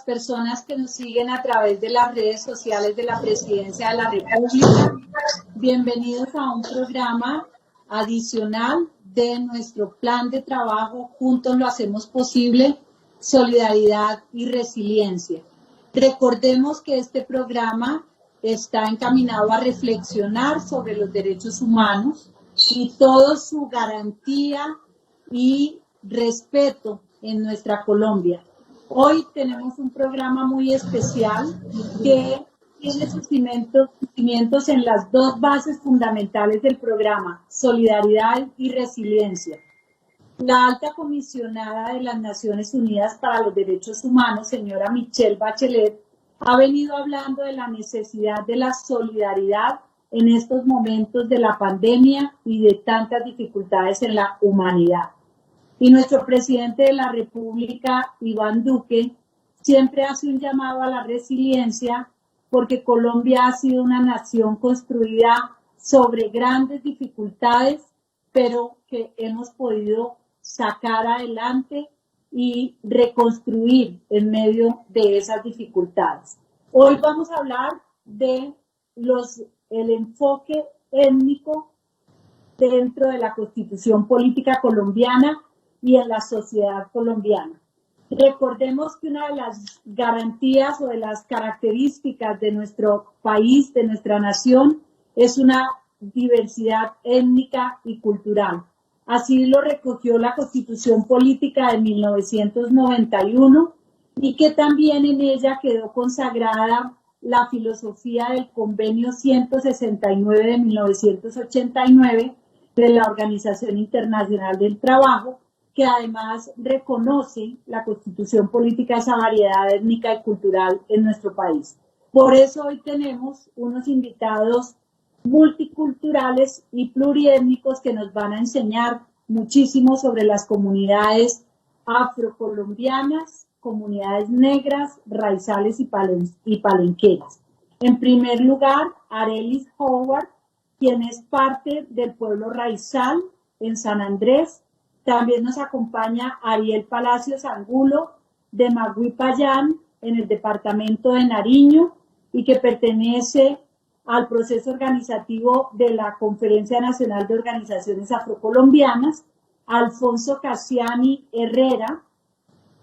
personas que nos siguen a través de las redes sociales de la Presidencia de la República. Bienvenidos a un programa adicional de nuestro plan de trabajo Juntos lo hacemos posible, solidaridad y resiliencia. Recordemos que este programa está encaminado a reflexionar sobre los derechos humanos y toda su garantía y respeto en nuestra Colombia. Hoy tenemos un programa muy especial que tiene sus cimientos en las dos bases fundamentales del programa, solidaridad y resiliencia. La alta comisionada de las Naciones Unidas para los Derechos Humanos, señora Michelle Bachelet, ha venido hablando de la necesidad de la solidaridad en estos momentos de la pandemia y de tantas dificultades en la humanidad. Y nuestro presidente de la República, Iván Duque, siempre hace un llamado a la resiliencia porque Colombia ha sido una nación construida sobre grandes dificultades, pero que hemos podido sacar adelante y reconstruir en medio de esas dificultades. Hoy vamos a hablar de el enfoque étnico dentro de la Constitución Política Colombiana y en la sociedad colombiana. Recordemos que una de las garantías o de las características de nuestro país, de nuestra nación, es una diversidad étnica y cultural. Así lo recogió la Constitución Política de 1991 y que también en ella quedó consagrada la filosofía del Convenio 169 de 1989 de la Organización Internacional del Trabajo, que además reconoce la Constitución Política esa variedad étnica y cultural en nuestro país. Por eso hoy tenemos unos invitados multiculturales y pluriétnicos que nos van a enseñar muchísimo sobre las comunidades afrocolombianas, comunidades negras, raizales y palenqueras. En primer lugar, Arelis Howard, quien es parte del pueblo raizal en San Andrés. También nos acompaña Ariel Palacios Angulo, de Maguipayán, en el departamento de Nariño, y que pertenece al proceso organizativo de la Conferencia Nacional de Organizaciones Afrocolombianas. Alfonso Cassiani Herrera,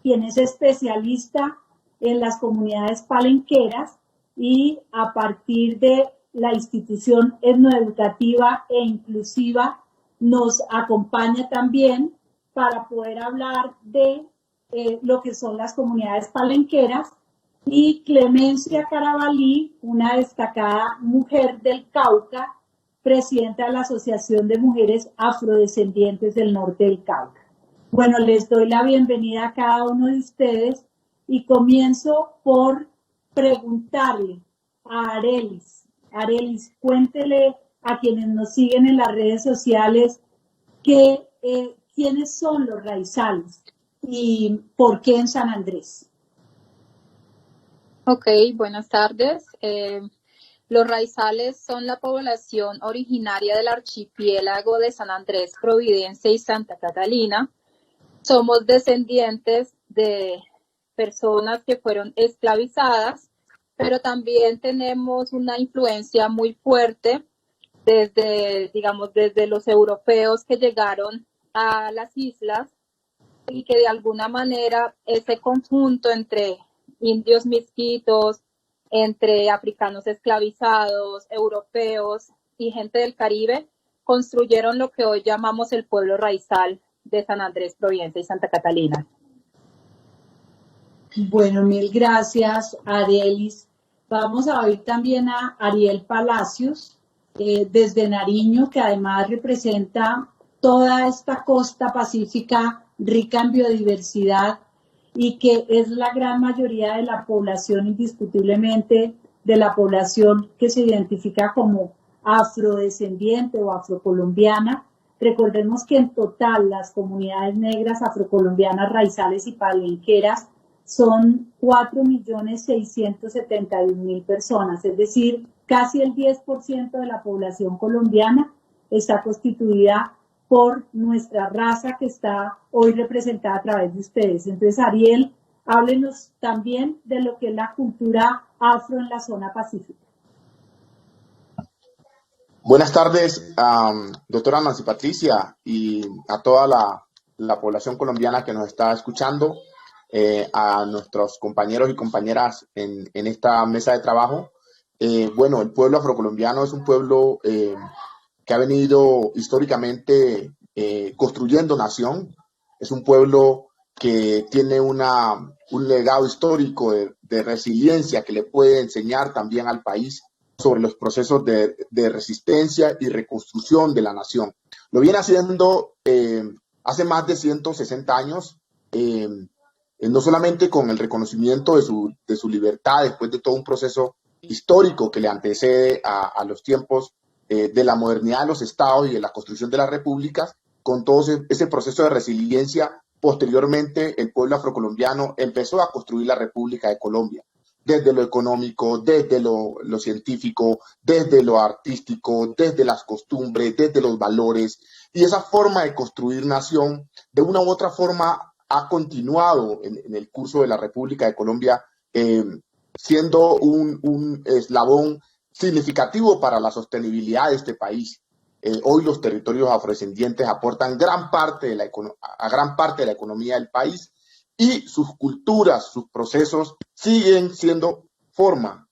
quien es especialista en las comunidades palenqueras y a partir de la institución etnoeducativa e inclusiva nos acompaña también para poder hablar de lo que son las comunidades palenqueras, y Clemencia Carabalí, una destacada mujer del Cauca, presidenta de la Asociación de Mujeres Afrodescendientes del Norte del Cauca. Bueno, les doy la bienvenida a cada uno de ustedes y comienzo por preguntarle a Arelis. Arelis, cuéntele a quienes nos siguen en las redes sociales quiénes son los raizales y por qué en San Andrés. Ok, buenas tardes. Los raizales son la población originaria del archipiélago de San Andrés, Providencia y Santa Catalina. Somos descendientes de personas que fueron esclavizadas, pero también tenemos una influencia muy fuerte desde los europeos que llegaron a las islas y que de alguna manera ese conjunto entre indios misquitos, entre africanos esclavizados, europeos y gente del Caribe, construyeron lo que hoy llamamos el pueblo raizal de San Andrés, Providencia y Santa Catalina. Bueno, mil gracias, Arelis. Vamos a oír también a Ariel Palacios, desde Nariño, que además representa toda esta costa pacífica rica en biodiversidad y que es la gran mayoría de la población, indiscutiblemente de la población que se identifica como afrodescendiente o afrocolombiana. Recordemos que en total las comunidades negras, afrocolombianas, raizales y palenqueras son 4.671.000 personas, es decir, casi el 10% de la población colombiana está constituida por nuestra raza que está hoy representada a través de ustedes. Entonces, Ariel, Háblenos también de lo que es la cultura afro en la zona pacífica. Buenas tardes, doctora Nancy Patricia, y a toda la población colombiana que nos está escuchando, a nuestros compañeros y compañeras en esta mesa de trabajo. Bueno, el pueblo afrocolombiano es un pueblo que ha venido históricamente construyendo nación. Es un pueblo que tiene un legado histórico de resiliencia que le puede enseñar también al país sobre los procesos de resistencia y reconstrucción de la nación. Lo viene haciendo hace más de 160 años, no solamente con el reconocimiento de su libertad después de todo un proceso histórico que le antecede a los tiempos de la modernidad de los estados y de la construcción de las repúblicas, con todo ese proceso de resiliencia. Posteriormente, el pueblo afrocolombiano empezó a construir la República de Colombia, desde lo económico, desde lo científico, desde lo artístico, desde las costumbres, desde los valores. Y esa forma de construir nación, de una u otra forma, ha continuado en el curso de la República de Colombia, siendo un eslabón significativo para la sostenibilidad de este país. Hoy los territorios afrodescendientes aportan gran parte de la economía del país, y sus culturas, sus procesos siguen siendo forma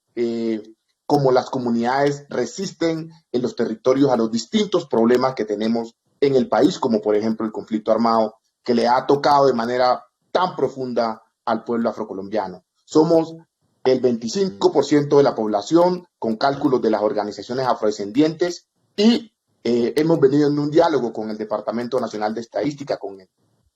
como las comunidades resisten en los territorios a los distintos problemas que tenemos en el país, como por ejemplo el conflicto armado que le ha tocado de manera tan profunda al pueblo afrocolombiano. Somos el 25% de la población con cálculos de las organizaciones afrodescendientes, y hemos venido en un diálogo con el Departamento Nacional de Estadística, con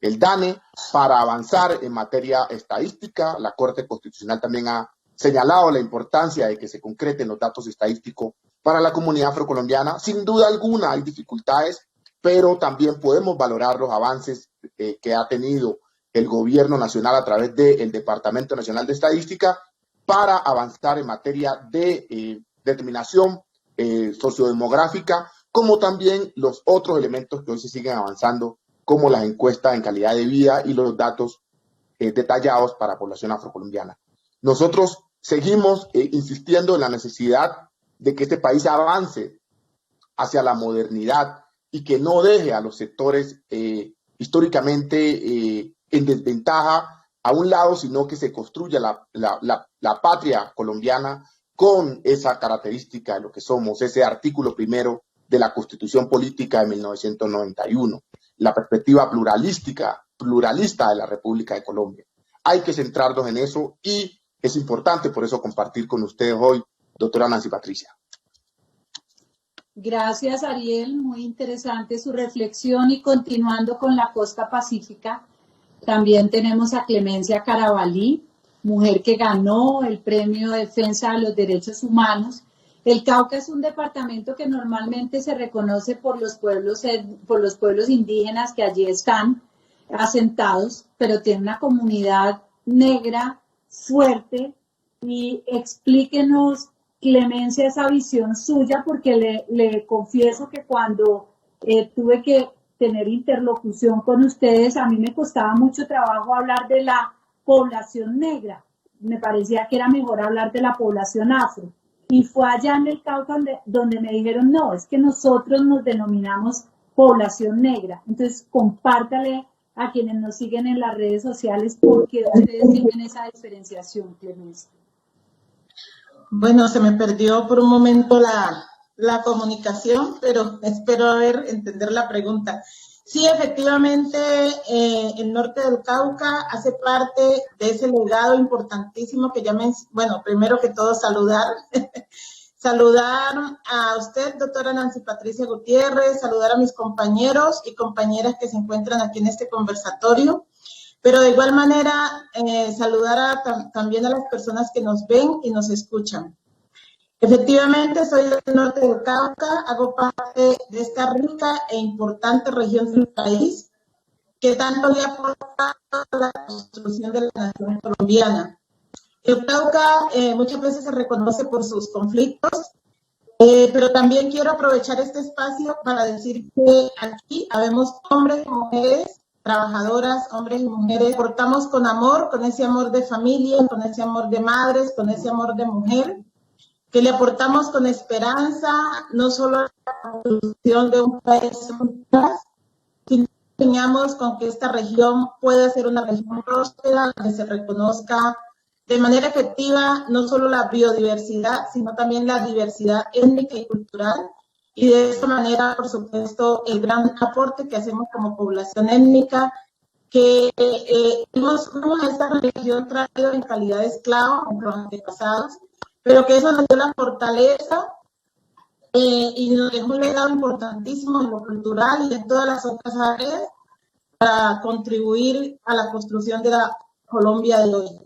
el DANE, para avanzar en materia estadística. La Corte Constitucional también ha señalado la importancia de que se concreten los datos estadísticos para la comunidad afrocolombiana. Sin duda alguna hay dificultades, pero también podemos valorar los avances que ha tenido el gobierno nacional a través del Departamento Nacional de Estadística para avanzar en materia de determinación sociodemográfica, como también los otros elementos que hoy se siguen avanzando, como las encuestas en calidad de vida y los datos detallados para la población afrocolombiana. Nosotros seguimos insistiendo en la necesidad de que este país avance hacia la modernidad y que no deje a los sectores históricamente en desventaja a un lado, sino que se construya la patria colombiana con esa característica de lo que somos, ese artículo primero de la Constitución Política de 1991. La perspectiva pluralista de la República de Colombia. Hay que centrarnos en eso, y es importante por eso compartir con ustedes hoy, doctora Nancy Patricia. Gracias, Ariel, muy interesante su reflexión. Y continuando con la costa pacífica, también tenemos a Clemencia Carabalí, mujer que ganó el Premio de Defensa de los Derechos Humanos. El Cauca es un departamento que normalmente se reconoce por los pueblos indígenas que allí están asentados, pero tiene una comunidad negra fuerte. Y explíquenos, Clemencia, esa visión suya, porque le confieso que cuando tuve que tener interlocución con ustedes, a mí me costaba mucho trabajo hablar de la población negra. Me parecía que era mejor hablar de la población afro. Y fue allá en el Cauca donde me dijeron, no, es que nosotros nos denominamos población negra. Entonces, compártale a quienes nos siguen en las redes sociales por qué ustedes tienen esa diferenciación, Clemencia. Bueno, se me perdió por un momento la comunicación, pero espero entender la pregunta. Sí, efectivamente, el norte del Cauca hace parte de ese legado importantísimo que ya bueno, primero que todo saludar a usted, doctora Nancy Patricia Gutiérrez, saludar a mis compañeros y compañeras que se encuentran aquí en este conversatorio, pero de igual manera saludar también a las personas que nos ven y nos escuchan. Efectivamente, soy del norte del Cauca, hago parte de esta rica e importante región del país que tanto le ha aportado a la construcción de la nación colombiana. El Cauca muchas veces se reconoce por sus conflictos, pero también quiero aprovechar este espacio para decir que aquí habemos hombres y mujeres trabajadoras, hombres y mujeres, aportamos con amor, con ese amor de familia, con ese amor de madres, con ese amor de mujer, que le aportamos con esperanza, no solo a la construcción de un país, sino que soñamos con que esta región pueda ser una región próspera, donde se reconozca de manera efectiva no solo la biodiversidad, sino también la diversidad étnica y cultural. Y de esta manera, por supuesto, el gran aporte que hacemos como población étnica, que hemos a esta región traído en calidad de esclavos, nuestros antepasados, pero que eso nos dio la fortaleza y nos dejó un legado importantísimo en lo cultural y en todas las otras áreas para contribuir a la construcción de la Colombia de hoy.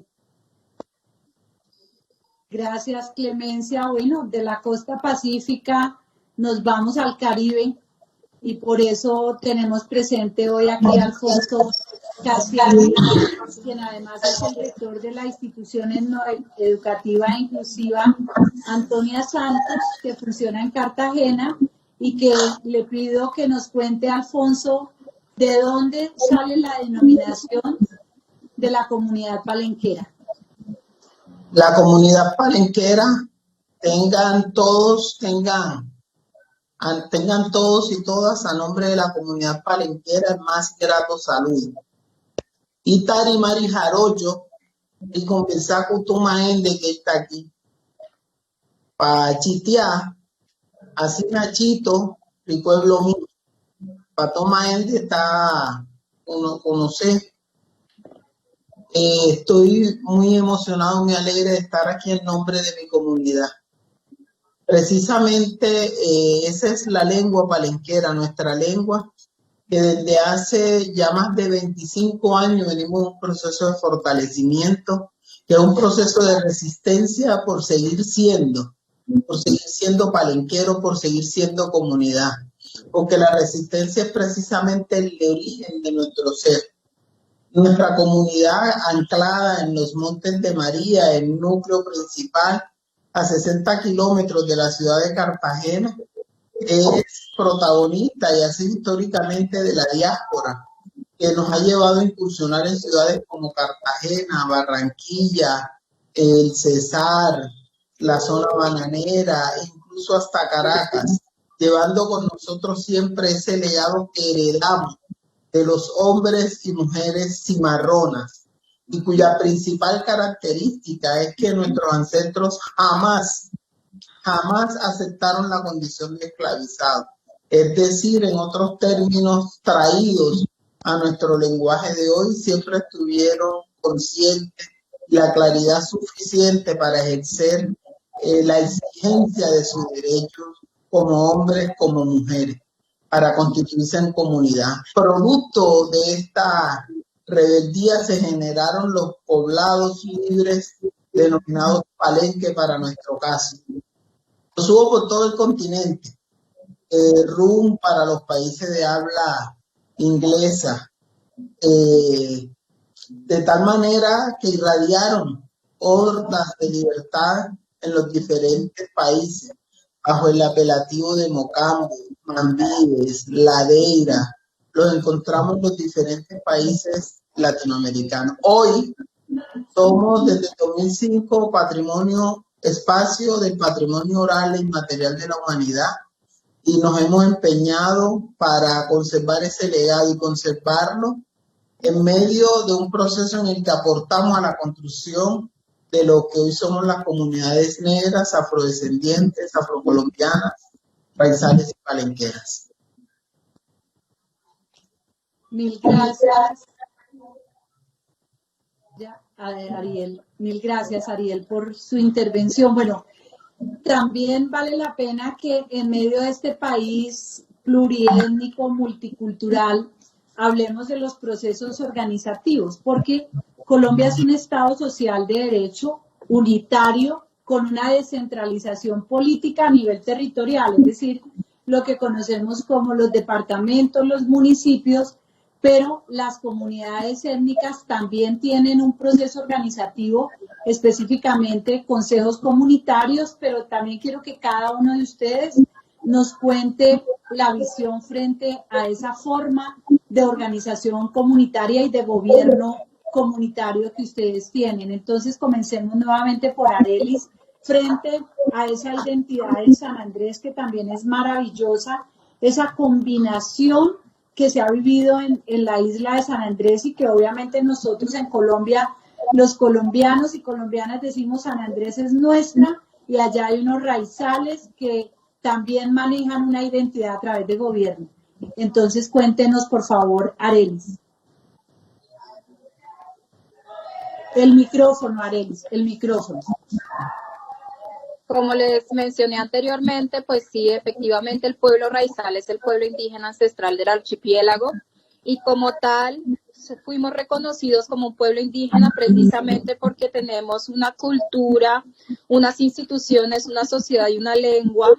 Gracias, Clemencia. Bueno, de la costa pacífica nos vamos al Caribe y por eso tenemos presente hoy aquí a Alfonso Casiani, quien además es el rector de la institución educativa e inclusiva Antonia Santos, que funciona en Cartagena, y que le pido que nos cuente, Alfonso, de dónde sale la denominación de la comunidad palenquera. La comunidad palenquera, tengan todos y todas a nombre de la comunidad palenquera el más grato saludo. Itari Mari Jarocho y conversar con tu maende que está aquí. Pa Chitia, así Nachito, mi pueblo mío. Pa tu maende está conocer. Estoy muy emocionado, muy alegre de estar aquí en nombre de mi comunidad. Precisamente esa es la lengua palenquera, nuestra lengua, que desde hace ya más de 25 años venimos en un proceso de fortalecimiento, que es un proceso de resistencia por seguir siendo palenquero, por seguir siendo comunidad, porque la resistencia es precisamente el origen de nuestro ser. Nuestra comunidad anclada en los Montes de María, el núcleo principal, a 60 kilómetros de la ciudad de Cartagena, es protagonista y así históricamente de la diáspora, que nos ha llevado a incursionar en ciudades como Cartagena, Barranquilla, el Cesar, la zona bananera, incluso hasta Caracas, llevando con nosotros siempre ese legado que heredamos de los hombres y mujeres cimarronas, y cuya principal característica es que nuestros ancestros jamás aceptaron la condición de esclavizado. Es decir, en otros términos traídos a nuestro lenguaje de hoy, siempre estuvieron conscientes y la claridad suficiente para ejercer la exigencia de sus derechos como hombres, como mujeres, para constituirse en comunidad. Producto de esta rebeldía se generaron los poblados libres denominados palenque para nuestro caso. Los hubo por todo el continente, RUM para los países de habla inglesa, de tal manera que irradiaron hordas de libertad en los diferentes países, bajo el apelativo de Mocambo, Mambives, Ladeira. Los encontramos en los diferentes países latinoamericanos. Hoy somos desde 2005 espacio del patrimonio oral e inmaterial de la humanidad, y nos hemos empeñado para conservar ese legado y conservarlo en medio de un proceso en el que aportamos a la construcción de lo que hoy somos las comunidades negras, afrodescendientes, afrocolombianas, raizales y palenqueras. Mil gracias. Ariel, mil gracias, Ariel, por su intervención. Bueno, también vale la pena que en medio de este país pluriétnico, multicultural, hablemos de los procesos organizativos, porque Colombia es un Estado social de derecho unitario con una descentralización política a nivel territorial, es decir, lo que conocemos como los departamentos, los municipios, pero las comunidades étnicas también tienen un proceso organizativo, específicamente consejos comunitarios, pero también quiero que cada uno de ustedes nos cuente la visión frente a esa forma de organización comunitaria y de gobierno comunitario que ustedes tienen. Entonces, comencemos nuevamente por Arelis, frente a esa identidad de San Andrés que también es maravillosa, esa combinación que se ha vivido en la isla de San Andrés y que obviamente nosotros en Colombia, los colombianos y colombianas decimos San Andrés es nuestra, y allá hay unos raizales que también manejan una identidad a través de gobierno. Entonces, cuéntenos, por favor, Arelis. El micrófono, Arelis, el micrófono. Como les mencioné anteriormente, pues sí, efectivamente el pueblo raizal es el pueblo indígena ancestral del archipiélago y como tal fuimos reconocidos como un pueblo indígena precisamente porque tenemos una cultura, unas instituciones, una sociedad y una lengua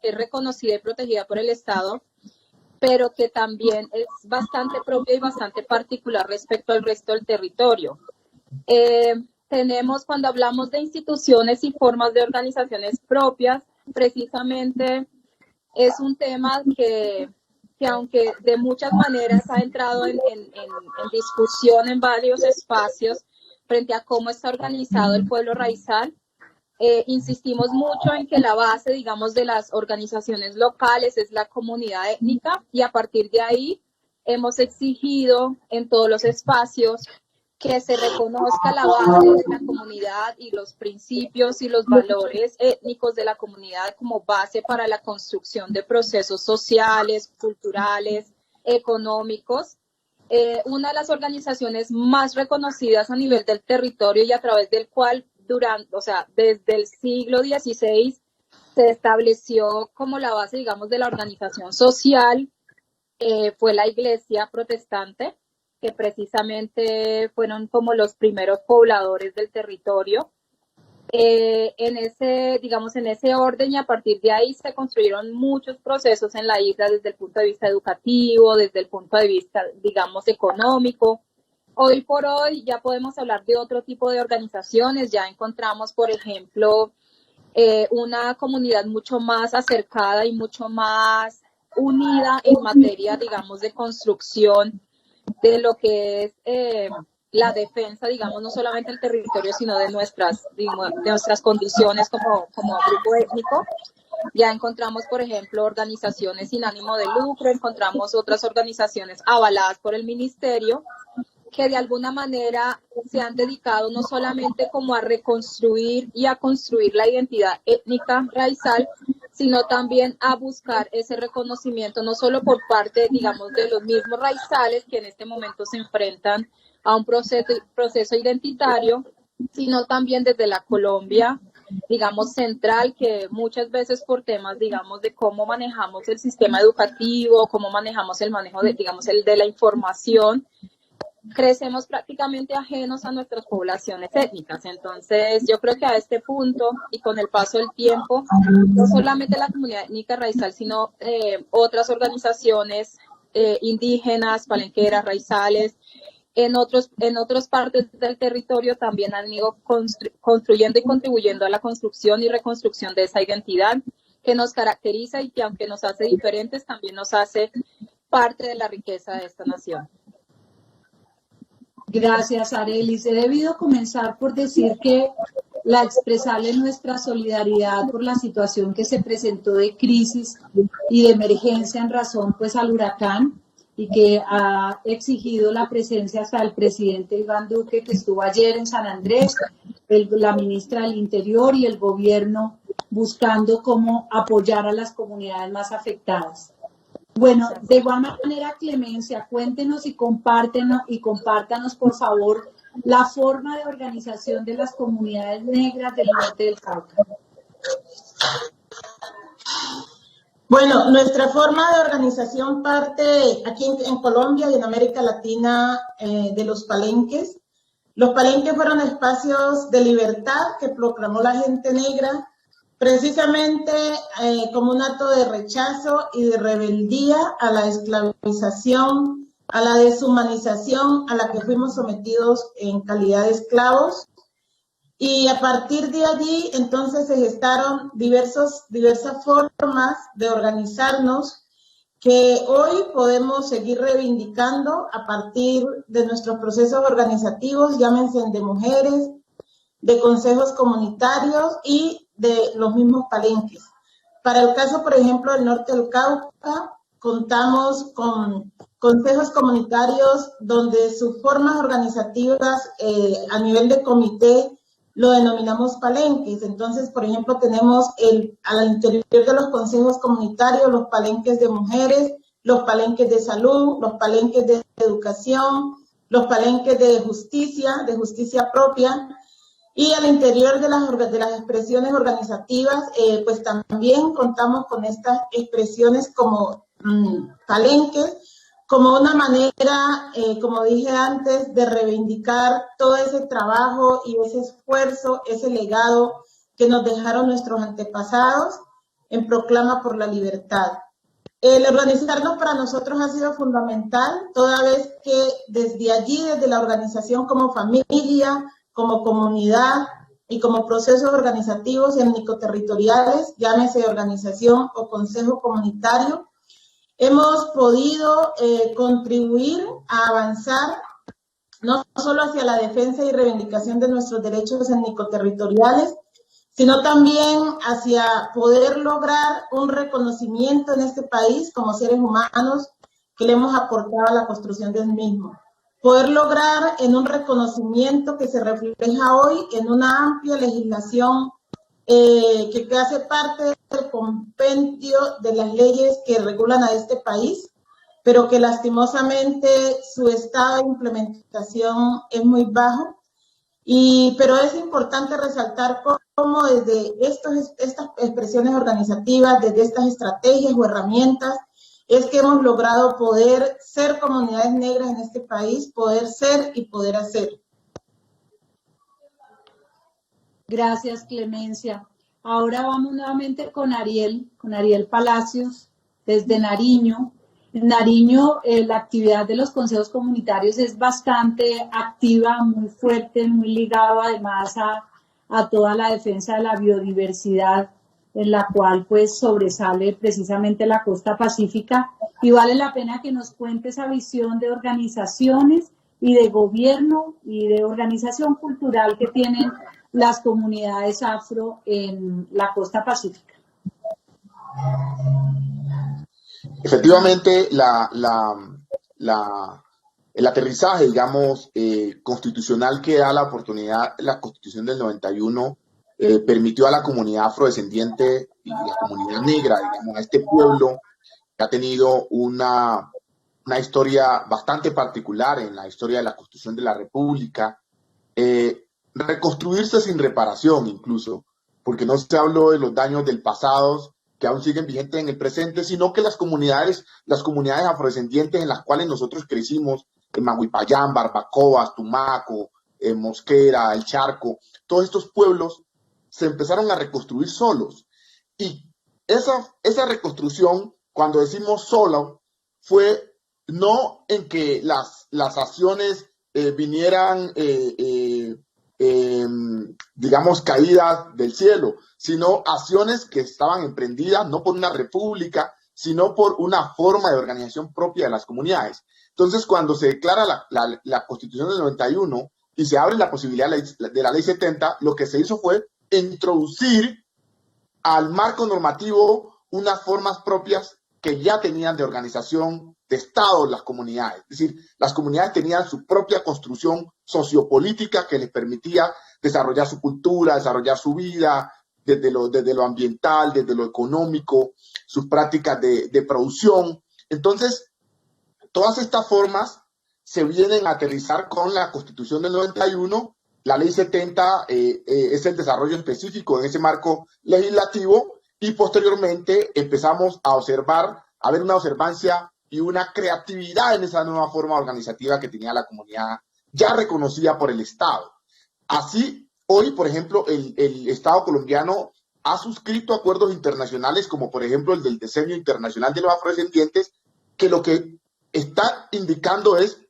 que es reconocida y protegida por el Estado, pero que también es bastante propia y bastante particular respecto al resto del territorio. Tenemos, cuando hablamos de instituciones y formas de organizaciones propias, precisamente es un tema que aunque de muchas maneras ha entrado en discusión en varios espacios frente a cómo está organizado el pueblo raizal, insistimos mucho en que la base, digamos, de las organizaciones locales es la comunidad étnica y a partir de ahí hemos exigido en todos los espacios que se reconozca la base de la comunidad y los principios y los valores étnicos de la comunidad como base para la construcción de procesos sociales, culturales, económicos. Una de las organizaciones más reconocidas a nivel del territorio y a través del cual desde el siglo XVI se estableció como la base, digamos, de la organización social, fue la Iglesia protestante, que precisamente fueron como los primeros pobladores del territorio. En ese orden y a partir de ahí se construyeron muchos procesos en la isla desde el punto de vista educativo, desde el punto de vista, digamos, económico. Hoy por hoy ya podemos hablar de otro tipo de organizaciones, ya encontramos, por ejemplo, una comunidad mucho más acercada y mucho más unida en materia, digamos, de construcción de lo que es la defensa, digamos, no solamente del territorio, sino de nuestras condiciones como grupo étnico. Ya encontramos, por ejemplo, organizaciones sin ánimo de lucro, encontramos otras organizaciones avaladas por el ministerio, que de alguna manera se han dedicado no solamente como a reconstruir y a construir la identidad étnica raizal, sino también a buscar ese reconocimiento, no solo por parte, digamos, de los mismos raizales que en este momento se enfrentan a un proceso identitario, sino también desde la Colombia, digamos, central, que muchas veces por temas, digamos, de cómo manejamos el sistema educativo, cómo manejamos el manejo de, digamos, el de la información, crecemos prácticamente ajenos a nuestras poblaciones étnicas. Entonces, yo creo que a este punto y con el paso del tiempo, no solamente la comunidad étnica raizal, sino otras organizaciones indígenas, palenqueras, raizales, en otras partes del territorio también han ido construyendo y contribuyendo a la construcción y reconstrucción de esa identidad que nos caracteriza y que aunque nos hace diferentes, también nos hace parte de la riqueza de esta nación. Gracias, Arelis. He debido comenzar por decir que la expresarle nuestra solidaridad por la situación que se presentó de crisis y de emergencia en razón pues al huracán y que ha exigido la presencia hasta el presidente Iván Duque, que estuvo ayer en San Andrés, la ministra del Interior y el gobierno buscando cómo apoyar a las comunidades más afectadas. Bueno, de igual manera, Clemencia, cuéntenos y compártanos, por favor, la forma de organización de las comunidades negras del norte del Cauca. Bueno, nuestra forma de organización parte aquí en Colombia y en América Latina de los palenques. Los palenques fueron espacios de libertad que proclamó la gente negra, precisamente como un acto de rechazo y de rebeldía a la esclavización, a la deshumanización a la que fuimos sometidos en calidad de esclavos. Y a partir de allí, entonces, se gestaron diversas formas de organizarnos que hoy podemos seguir reivindicando a partir de nuestros procesos organizativos, llámense de mujeres, de consejos comunitarios y de los mismos palenques. Para el caso, por ejemplo, del norte del Cauca, contamos con consejos comunitarios donde sus formas organizativas a nivel de comité lo denominamos palenques. Entonces, por ejemplo, tenemos al interior de los consejos comunitarios los palenques de mujeres, los palenques de salud, los palenques de educación, los palenques de justicia propia. Y al interior de las expresiones organizativas, pues también contamos con estas expresiones como palenques, como una manera, como dije antes, de reivindicar todo ese trabajo y ese esfuerzo, ese legado que nos dejaron nuestros antepasados en proclama por la libertad. El organizarnos para nosotros ha sido fundamental, toda vez que desde allí, desde la organización como familia, como comunidad y como procesos organizativos étnico-territoriales, llámese organización o consejo comunitario, hemos podido contribuir a avanzar no solo hacia la defensa y reivindicación de nuestros derechos étnico-territoriales, sino también hacia poder lograr un reconocimiento en este país como seres humanos que le hemos aportado a la construcción del mismo. Poder lograr en un reconocimiento que se refleja hoy en una amplia legislación que hace parte del compendio de las leyes que regulan a este país, pero que lastimosamente su estado de implementación es muy bajo. Pero es importante resaltar cómo desde estas expresiones organizativas, desde estas estrategias o herramientas, es que hemos logrado poder ser comunidades negras en este país, poder ser y poder hacer. Gracias, Clemencia. Ahora vamos nuevamente con Ariel Palacios, desde Nariño. En Nariño, la actividad de los consejos comunitarios es bastante activa, muy fuerte, muy ligado además a toda la defensa de la biodiversidad, en la cual pues sobresale precisamente la costa pacífica, y vale la pena que nos cuente esa visión de organizaciones y de gobierno y de organización cultural que tienen las comunidades afro en la costa pacífica. Efectivamente, el aterrizaje, digamos, constitucional que da la oportunidad, la Constitución del 91, permitió a la comunidad afrodescendiente y la comunidad negra, digamos, a este pueblo que ha tenido una historia bastante particular en la historia de la construcción de la República, reconstruirse sin reparación incluso, porque no se habló de los daños del pasado que aún siguen vigentes en el presente, sino que las comunidades afrodescendientes en las cuales nosotros crecimos, en Maguipayán, Barbacoas, Tumaco, Mosquera, El Charco, todos estos pueblos se empezaron a reconstruir solos. Y esa reconstrucción, cuando decimos solo, fue no en que las acciones vinieran, digamos, caídas del cielo, sino acciones que estaban emprendidas no por una república, sino por una forma de organización propia de las comunidades. Entonces, cuando se declara la Constitución del 91 y se abre la posibilidad de la Ley 70, lo que se hizo fue introducir al marco normativo unas formas propias que ya tenían de organización de Estado las comunidades. Es decir, las comunidades tenían su propia construcción sociopolítica que les permitía desarrollar su cultura, desarrollar su vida, desde lo ambiental, desde lo económico, sus prácticas de producción. Entonces, todas estas formas se vienen a aterrizar con la Constitución del 91. La Ley 70 es el desarrollo específico en ese marco legislativo, y posteriormente empezamos a ver una observancia y una creatividad en esa nueva forma organizativa que tenía la comunidad, ya reconocida por el Estado. Así, hoy, por ejemplo, el Estado colombiano ha suscrito acuerdos internacionales, como por ejemplo el del Decenio Internacional de los Afrodescendientes, que lo que está indicando es,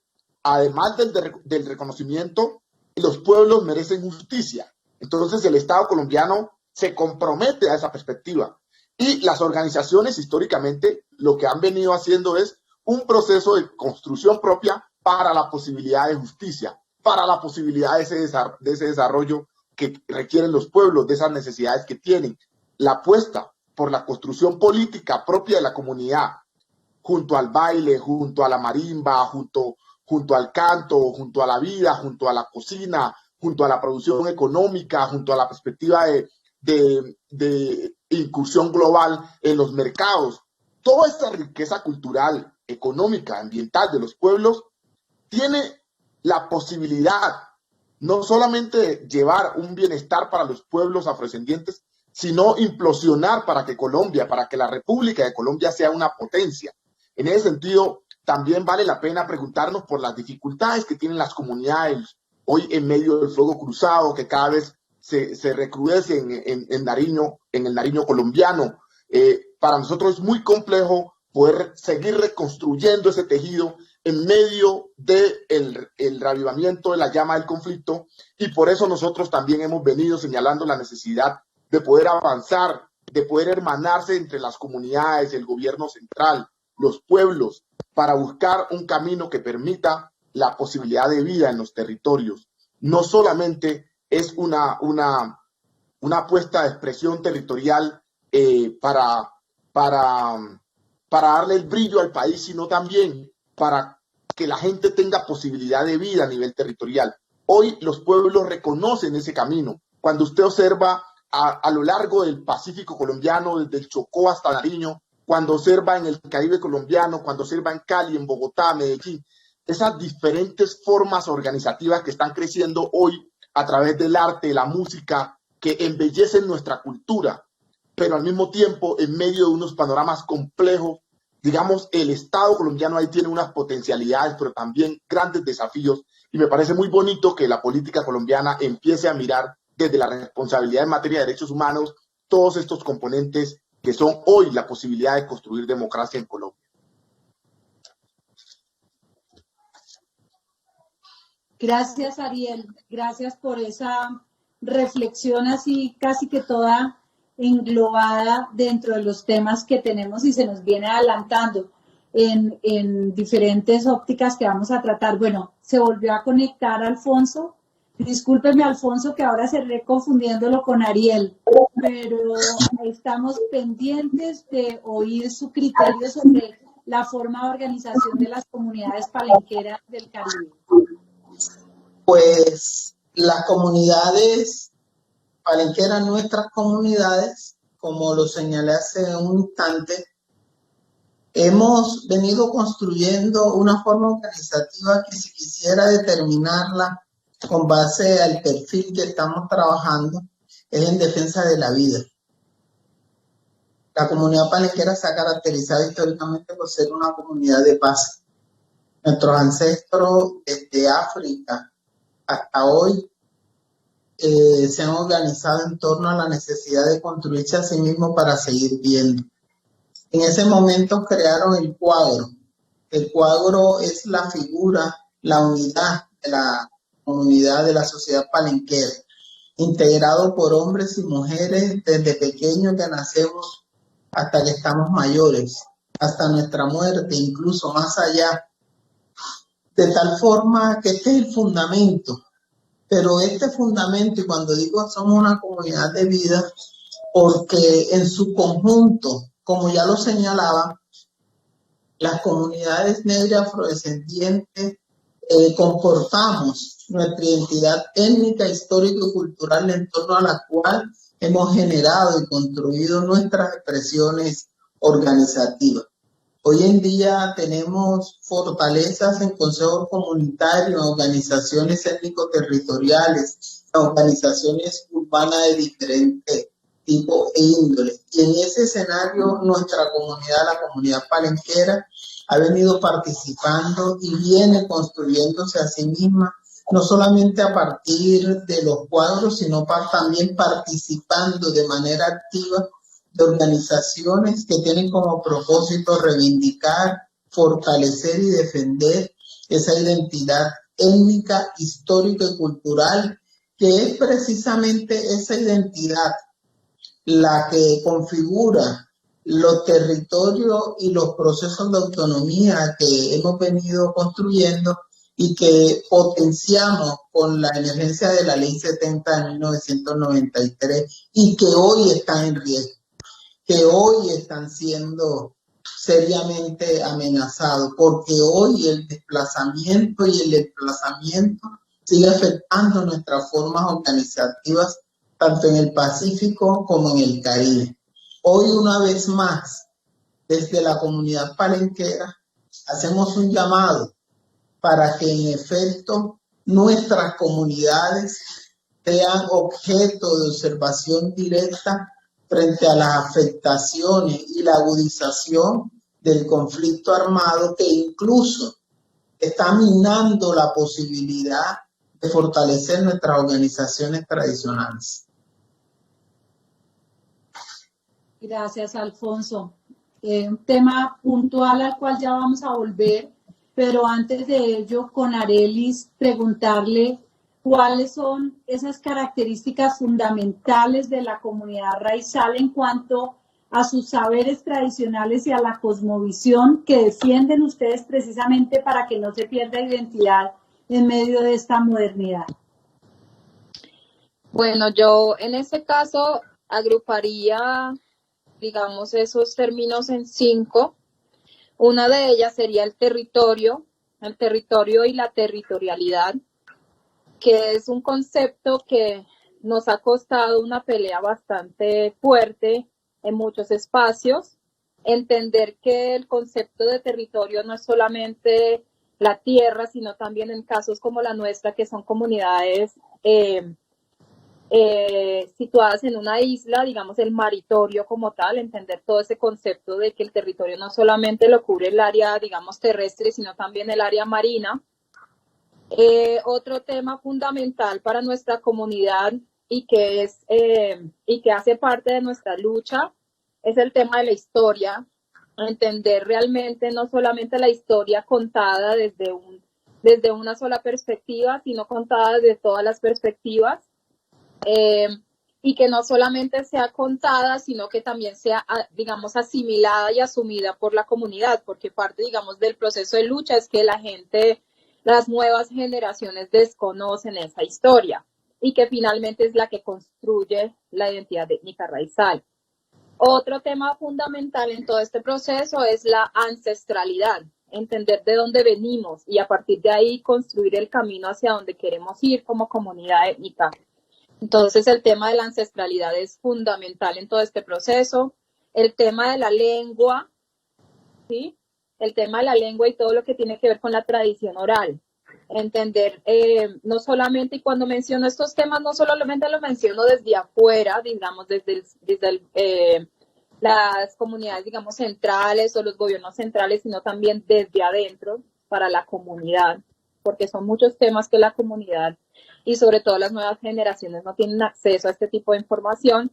además del reconocimiento, los pueblos merecen justicia. Entonces el Estado colombiano se compromete a esa perspectiva. Y las organizaciones históricamente lo que han venido haciendo es un proceso de construcción propia para la posibilidad de justicia, para la posibilidad de ese desarrollo que requieren los pueblos, de esas necesidades que tienen. La apuesta por la construcción política propia de la comunidad, junto al baile, junto a la marimba, junto al canto, junto a la vida, junto a la cocina, junto a la producción económica, junto a la perspectiva de incursión global en los mercados. Toda esta riqueza cultural, económica, ambiental de los pueblos tiene la posibilidad no solamente de llevar un bienestar para los pueblos afrodescendientes, sino implosionar para que la República de Colombia sea una potencia. En ese sentido, también vale la pena preguntarnos por las dificultades que tienen las comunidades hoy en medio del fuego cruzado, que cada vez se recrudece en el Nariño colombiano. Para nosotros es muy complejo poder seguir reconstruyendo ese tejido en medio del reavivamiento de la llama del conflicto, y por eso nosotros también hemos venido señalando la necesidad de poder avanzar, de poder hermanarse entre las comunidades, el gobierno central, los pueblos, para buscar un camino que permita la posibilidad de vida en los territorios. No solamente es una apuesta de expresión territorial para darle el brillo al país, sino también para que la gente tenga posibilidad de vida a nivel territorial. Hoy los pueblos reconocen ese camino. Cuando usted observa a lo largo del Pacífico colombiano, desde el Chocó hasta Nariño, cuando observa en el Caribe colombiano, cuando observa en Cali, en Bogotá, Medellín, esas diferentes formas organizativas que están creciendo hoy a través del arte, la música, que embellecen nuestra cultura, pero al mismo tiempo en medio de unos panoramas complejos. Digamos, el Estado colombiano ahí tiene unas potencialidades, pero también grandes desafíos, y me parece muy bonito que la política colombiana empiece a mirar desde la responsabilidad en materia de derechos humanos todos estos componentes que son hoy la posibilidad de construir democracia en Colombia. Gracias, Ariel. Gracias por esa reflexión así casi que toda englobada dentro de los temas que tenemos y se nos viene adelantando en diferentes ópticas que vamos a tratar. Bueno, se volvió a conectar Alfonso. Discúlpeme, Alfonso, que ahora cerré confundiéndolo con Ariel, pero estamos pendientes de oír su criterio sobre la forma de organización de las comunidades palenqueras del Caribe. Pues las comunidades palenqueras, nuestras comunidades, como lo señalé hace un instante, hemos venido construyendo una forma organizativa que, si quisiera determinarla con base al perfil que estamos trabajando, es en defensa de la vida. La comunidad palenquera se ha caracterizado históricamente por ser una comunidad de paz. Nuestros ancestros desde África hasta hoy se han organizado en torno a la necesidad de construirse a sí mismos para seguir viviendo. En ese momento crearon el cuadro. El cuadro es la figura, la unidad de la comunidad, de la sociedad palenquera, integrado por hombres y mujeres desde pequeños que nacemos hasta que estamos mayores, hasta nuestra muerte, incluso más allá. De tal forma que este es el fundamento. Pero este fundamento, y cuando digo somos una comunidad de vida, porque en su conjunto, como ya lo señalaba, las comunidades negras y afrodescendientes comportamos nuestra identidad étnica, histórica y cultural en torno a la cual hemos generado y construido nuestras expresiones organizativas. Hoy en día tenemos fortalezas en consejos comunitarios, organizaciones étnico-territoriales, organizaciones urbanas de diferentes tipos e índoles. Y en ese escenario nuestra comunidad, la comunidad palenquera, ha venido participando y viene construyéndose a sí misma, no solamente a partir de los cuadros, sino también participando de manera activa de organizaciones que tienen como propósito reivindicar, fortalecer y defender esa identidad étnica, histórica y cultural, que es precisamente esa identidad la que configura los territorios y los procesos de autonomía que hemos venido construyendo y que potenciamos con la emergencia de la Ley 70 de 1993 y que hoy están en riesgo, que hoy están siendo seriamente amenazados, porque hoy el desplazamiento y el desplazamiento sigue afectando nuestras formas organizativas, tanto en el Pacífico como en el Caribe. Hoy, una vez más, desde la comunidad palenquera, hacemos un llamado para que en efecto nuestras comunidades sean objeto de observación directa frente a las afectaciones y la agudización del conflicto armado, que incluso está minando la posibilidad de fortalecer nuestras organizaciones tradicionales. Gracias, Alfonso. Un tema puntual al cual ya vamos a volver, pero antes de ello, con Arelis, preguntarle cuáles son esas características fundamentales de la comunidad raizal en cuanto a sus saberes tradicionales y a la cosmovisión que defienden ustedes precisamente para que no se pierda identidad en medio de esta modernidad. Bueno, yo en este caso agruparía, digamos, esos términos en 5. Una de ellas sería el territorio y la territorialidad, que es un concepto que nos ha costado una pelea bastante fuerte en muchos espacios. Entender que el concepto de territorio no es solamente la tierra, sino también en casos como la nuestra, que son comunidades situadas en una isla, digamos el maritorio como tal, entender todo ese concepto de que el territorio no solamente lo cubre el área, digamos, terrestre, sino también el área marina. Otro tema fundamental para nuestra comunidad y que hace parte de nuestra lucha es el tema de la historia. Entender realmente no solamente la historia contada desde una sola perspectiva, sino contada desde todas las perspectivas. Y que no solamente sea contada, sino que también sea, digamos, asimilada y asumida por la comunidad, porque parte, digamos, del proceso de lucha es que las nuevas generaciones desconocen esa historia y que finalmente es la que construye la identidad étnica raizal. Otro tema fundamental en todo este proceso es la ancestralidad, entender de dónde venimos y a partir de ahí construir el camino hacia donde queremos ir como comunidad étnica. Entonces el tema de la ancestralidad es fundamental en todo este proceso. El tema de la lengua, ¿sí? El tema de la lengua y todo lo que tiene que ver con la tradición oral. Entender, no solamente, y cuando menciono estos temas, no solamente lo menciono desde afuera, digamos, desde las comunidades, digamos, centrales o los gobiernos centrales, sino también desde adentro para la comunidad, porque son muchos temas que la comunidad y sobre todo las nuevas generaciones no tienen acceso a este tipo de información,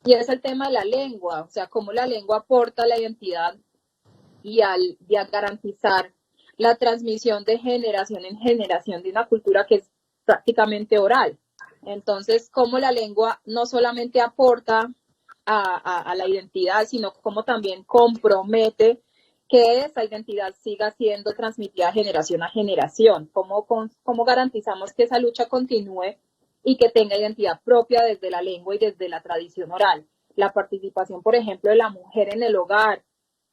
y es el tema de la lengua, o sea, cómo la lengua aporta a la identidad y a garantizar la transmisión de generación en generación de una cultura que es prácticamente oral. Entonces, cómo la lengua no solamente aporta a la identidad, sino cómo también compromete que esa identidad siga siendo transmitida generación a generación, cómo garantizamos que esa lucha continúe y que tenga identidad propia desde la lengua y desde la tradición oral. La participación, por ejemplo, de la mujer en el hogar,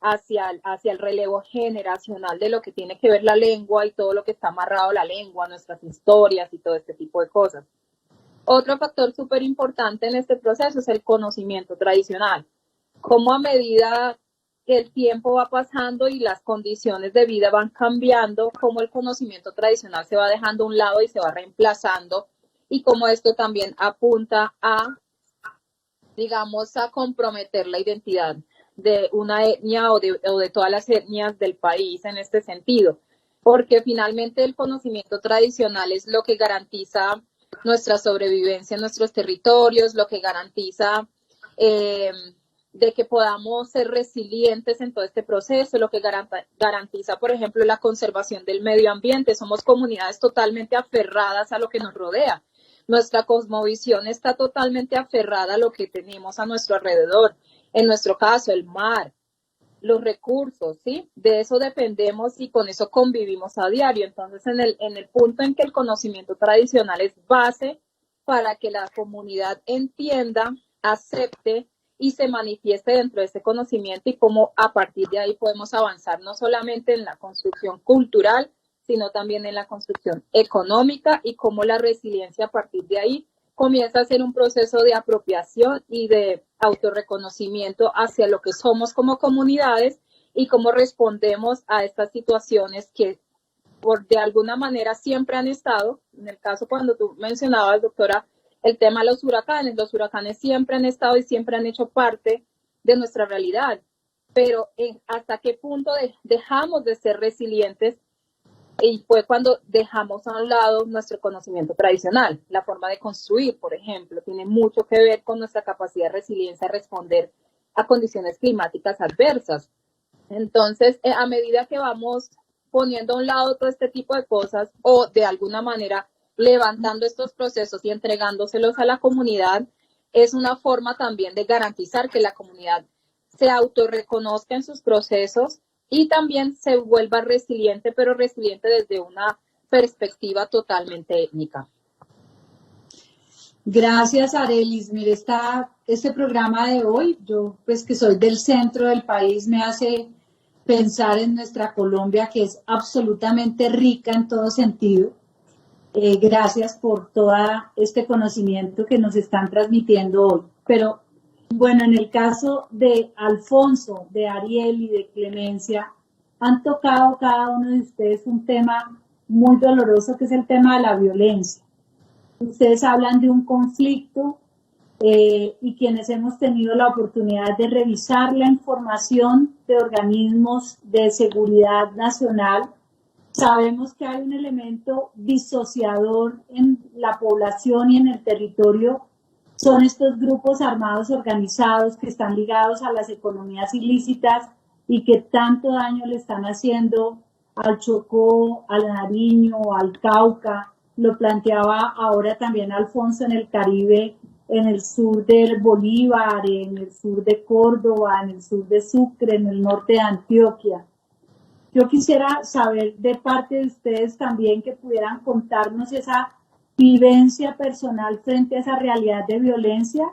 hacia el relevo generacional de lo que tiene que ver la lengua y todo lo que está amarrado a la lengua, nuestras historias y todo este tipo de cosas. Otro factor súper importante en este proceso es el conocimiento tradicional. Cómo a medida que el tiempo va pasando y las condiciones de vida van cambiando, cómo el conocimiento tradicional se va dejando a un lado y se va reemplazando, y cómo esto también apunta a, digamos, a comprometer la identidad de una etnia o de todas las etnias del país en este sentido, porque finalmente el conocimiento tradicional es lo que garantiza nuestra sobrevivencia en nuestros territorios, lo que garantiza de que podamos ser resilientes en todo este proceso, lo que garantiza, por ejemplo, la conservación del medio ambiente. Somos comunidades totalmente aferradas a lo que nos rodea. Nuestra cosmovisión está totalmente aferrada a lo que tenemos a nuestro alrededor. en nuestro caso, el mar, los recursos, ¿sí? De eso dependemos y con eso convivimos a diario. Entonces, en el punto en que el conocimiento tradicional es base para que la comunidad entienda, acepte y se manifieste dentro de ese conocimiento, y cómo a partir de ahí podemos avanzar no solamente en la construcción cultural, sino también en la construcción económica, y cómo la resiliencia a partir de ahí comienza a ser un proceso de apropiación y de autorreconocimiento hacia lo que somos como comunidades y cómo respondemos a estas situaciones que de alguna manera siempre han estado. En el caso cuando tú mencionabas, doctora, el tema de los huracanes siempre han estado y siempre han hecho parte de nuestra realidad, pero ¿hasta qué punto dejamos de ser resilientes? Y fue cuando dejamos a un lado nuestro conocimiento tradicional. La forma de construir, por ejemplo, tiene mucho que ver con nuestra capacidad de resiliencia a responder a condiciones climáticas adversas. Entonces, a medida que vamos poniendo a un lado todo este tipo de cosas, o de alguna manera levantando estos procesos y entregándoselos a la comunidad, es una forma también de garantizar que la comunidad se autorreconozca en sus procesos y también se vuelva resiliente, pero resiliente desde una perspectiva totalmente étnica. Gracias, Arelis. Mire, este programa de hoy, yo pues que soy del centro del país, me hace pensar en nuestra Colombia, que es absolutamente rica en todo sentido. Gracias por todo este conocimiento que nos están transmitiendo hoy. Pero bueno, en el caso de Alfonso, de Ariel y de Clemencia, han tocado cada uno de ustedes un tema muy doloroso, que es el tema de la violencia. Ustedes hablan de un conflicto y quienes hemos tenido la oportunidad de revisar la información de organismos de seguridad nacional, sabemos que hay un elemento disociador en la población y en el territorio. Son estos grupos armados organizados que están ligados a las economías ilícitas y que tanto daño le están haciendo al Chocó, al Nariño, al Cauca. Lo planteaba ahora también Alfonso, en el Caribe, en el sur del Bolívar, en el sur de Córdoba, en el sur de Sucre, en el norte de Antioquia. Yo quisiera saber de parte de ustedes también que pudieran contarnos esa vivencia personal frente a esa realidad de violencia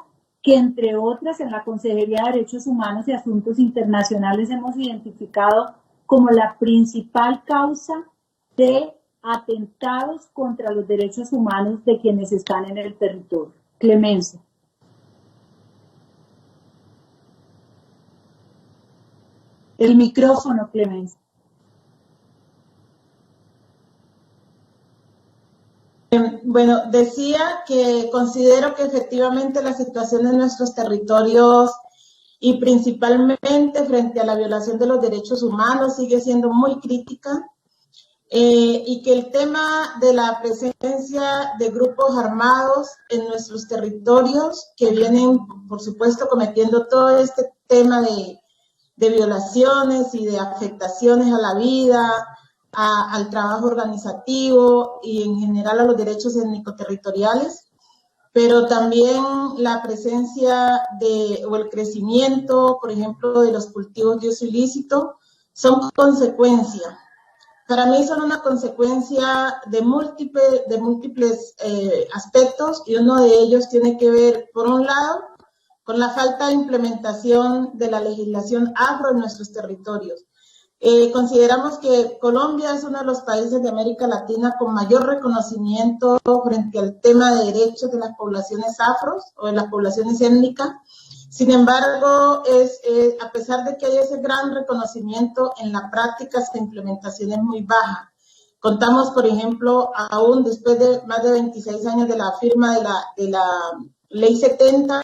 que, entre otras, en la Consejería de Derechos Humanos y Asuntos Internacionales hemos identificado como la principal causa de atentados contra los derechos humanos de quienes están en el territorio. Clemencia. El micrófono, Clemencia. Bueno, decía que considero que efectivamente la situación en nuestros territorios y principalmente frente a la violación de los derechos humanos sigue siendo muy crítica, y que el tema de la presencia de grupos armados en nuestros territorios que vienen, por supuesto, cometiendo todo este tema de violaciones y de afectaciones a la vida, al trabajo organizativo y en general a los derechos étnico-territoriales, pero también la presencia o el crecimiento, por ejemplo, de los cultivos de uso ilícito, son consecuencia. Para mí son una consecuencia de múltiples aspectos, y uno de ellos tiene que ver, por un lado, con la falta de implementación de la legislación afro en nuestros territorios. Consideramos que Colombia es uno de los países de América Latina con mayor reconocimiento frente al tema de derechos de las poblaciones afros o de las poblaciones étnicas. Sin embargo, a pesar de que hay ese gran reconocimiento, en la práctica su implementación es muy baja. Contamos, por ejemplo, aún después de más de 26 años de la firma de la Ley 70,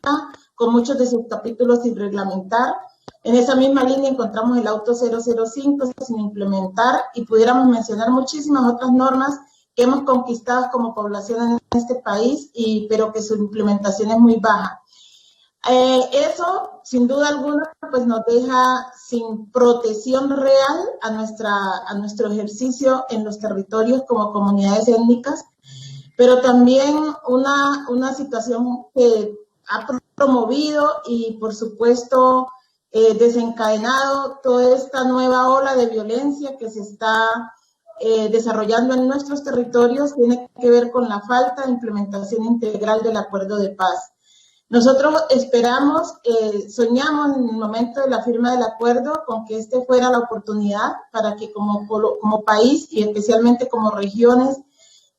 con muchos de sus capítulos sin reglamentar. En esa misma línea encontramos el Auto 005 sin implementar, y pudiéramos mencionar muchísimas otras normas que hemos conquistado como población en este país, pero que su implementación es muy baja. Eso, sin duda alguna, pues nos deja sin protección real a nuestro ejercicio en los territorios como comunidades étnicas, pero también una situación que ha promovido y, por supuesto, desencadenado toda esta nueva ola de violencia que se está desarrollando en nuestros territorios tiene que ver con la falta de implementación integral del acuerdo de paz. Nosotros esperamos, soñamos en el momento de la firma del acuerdo con que este fuera la oportunidad para que como país y especialmente como regiones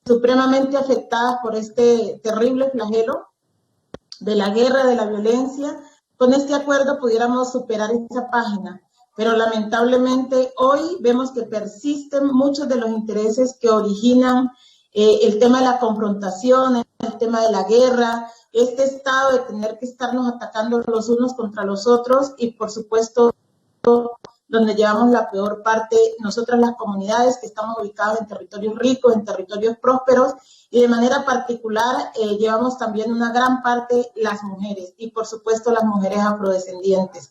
supremamente afectadas por este terrible flagelo de la guerra, de la violencia, con este acuerdo pudiéramos superar esa página. Pero lamentablemente hoy vemos que persisten muchos de los intereses que originan el tema de la confrontación, el tema de la guerra, este estado de tener que estarnos atacando los unos contra los otros y, por supuesto, donde llevamos la peor parte, nosotras las comunidades que estamos ubicadas en territorios ricos, en territorios prósperos, y de manera particular llevamos también una gran parte las mujeres y, por supuesto, las mujeres afrodescendientes.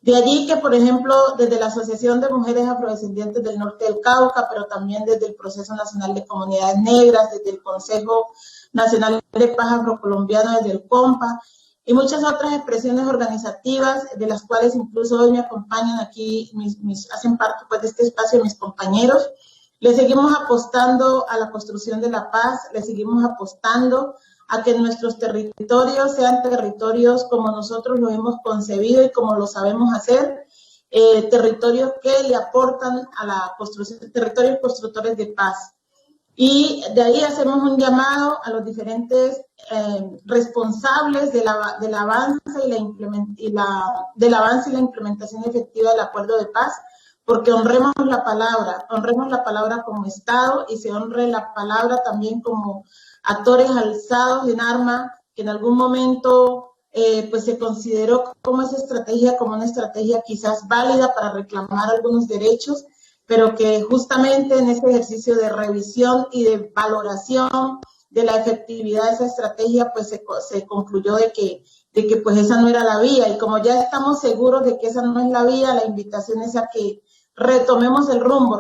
De allí que, por ejemplo, desde la Asociación de Mujeres Afrodescendientes del Norte del Cauca, pero también desde el Proceso Nacional de Comunidades Negras, desde el Consejo Nacional de Paz Afrocolombiano, desde el COMPA, y muchas otras expresiones organizativas, de las cuales incluso hoy me acompañan aquí, hacen parte pues, de este espacio mis compañeros. Le seguimos apostando a la construcción de la paz, le seguimos apostando a que nuestros territorios sean territorios como nosotros lo hemos concebido y como lo sabemos hacer, territorios que le aportan a la construcción, territorios constructores de paz. Y de ahí hacemos un llamado a los diferentes responsables del avance y la implementación efectiva del acuerdo de paz, porque honremos la palabra como Estado y se honre la palabra también como actores alzados en arma, que en algún momento pues se consideró como esa estrategia, como una estrategia quizás válida para reclamar algunos derechos, pero que justamente en este ejercicio de revisión y de valoración de la efectividad de esa estrategia, pues se concluyó de que pues esa no era la vía, y como ya estamos seguros de que esa no es la vía, la invitación es a que retomemos el rumbo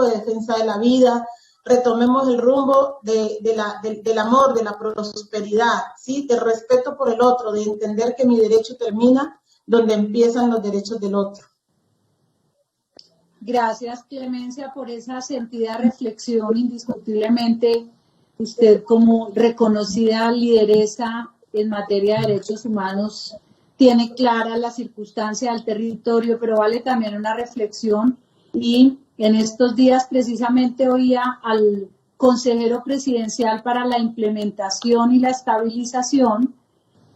de defensa de la vida, retomemos el rumbo del amor, de la prosperidad, ¿sí? Del respeto por el otro, de entender que mi derecho termina donde empiezan los derechos del otro. Gracias, Clemencia, por esa sentida reflexión. Indiscutiblemente, usted como reconocida lideresa en materia de derechos humanos tiene clara la circunstancia del territorio, pero vale también una reflexión. Y en estos días precisamente oía al consejero presidencial para la implementación y la estabilización,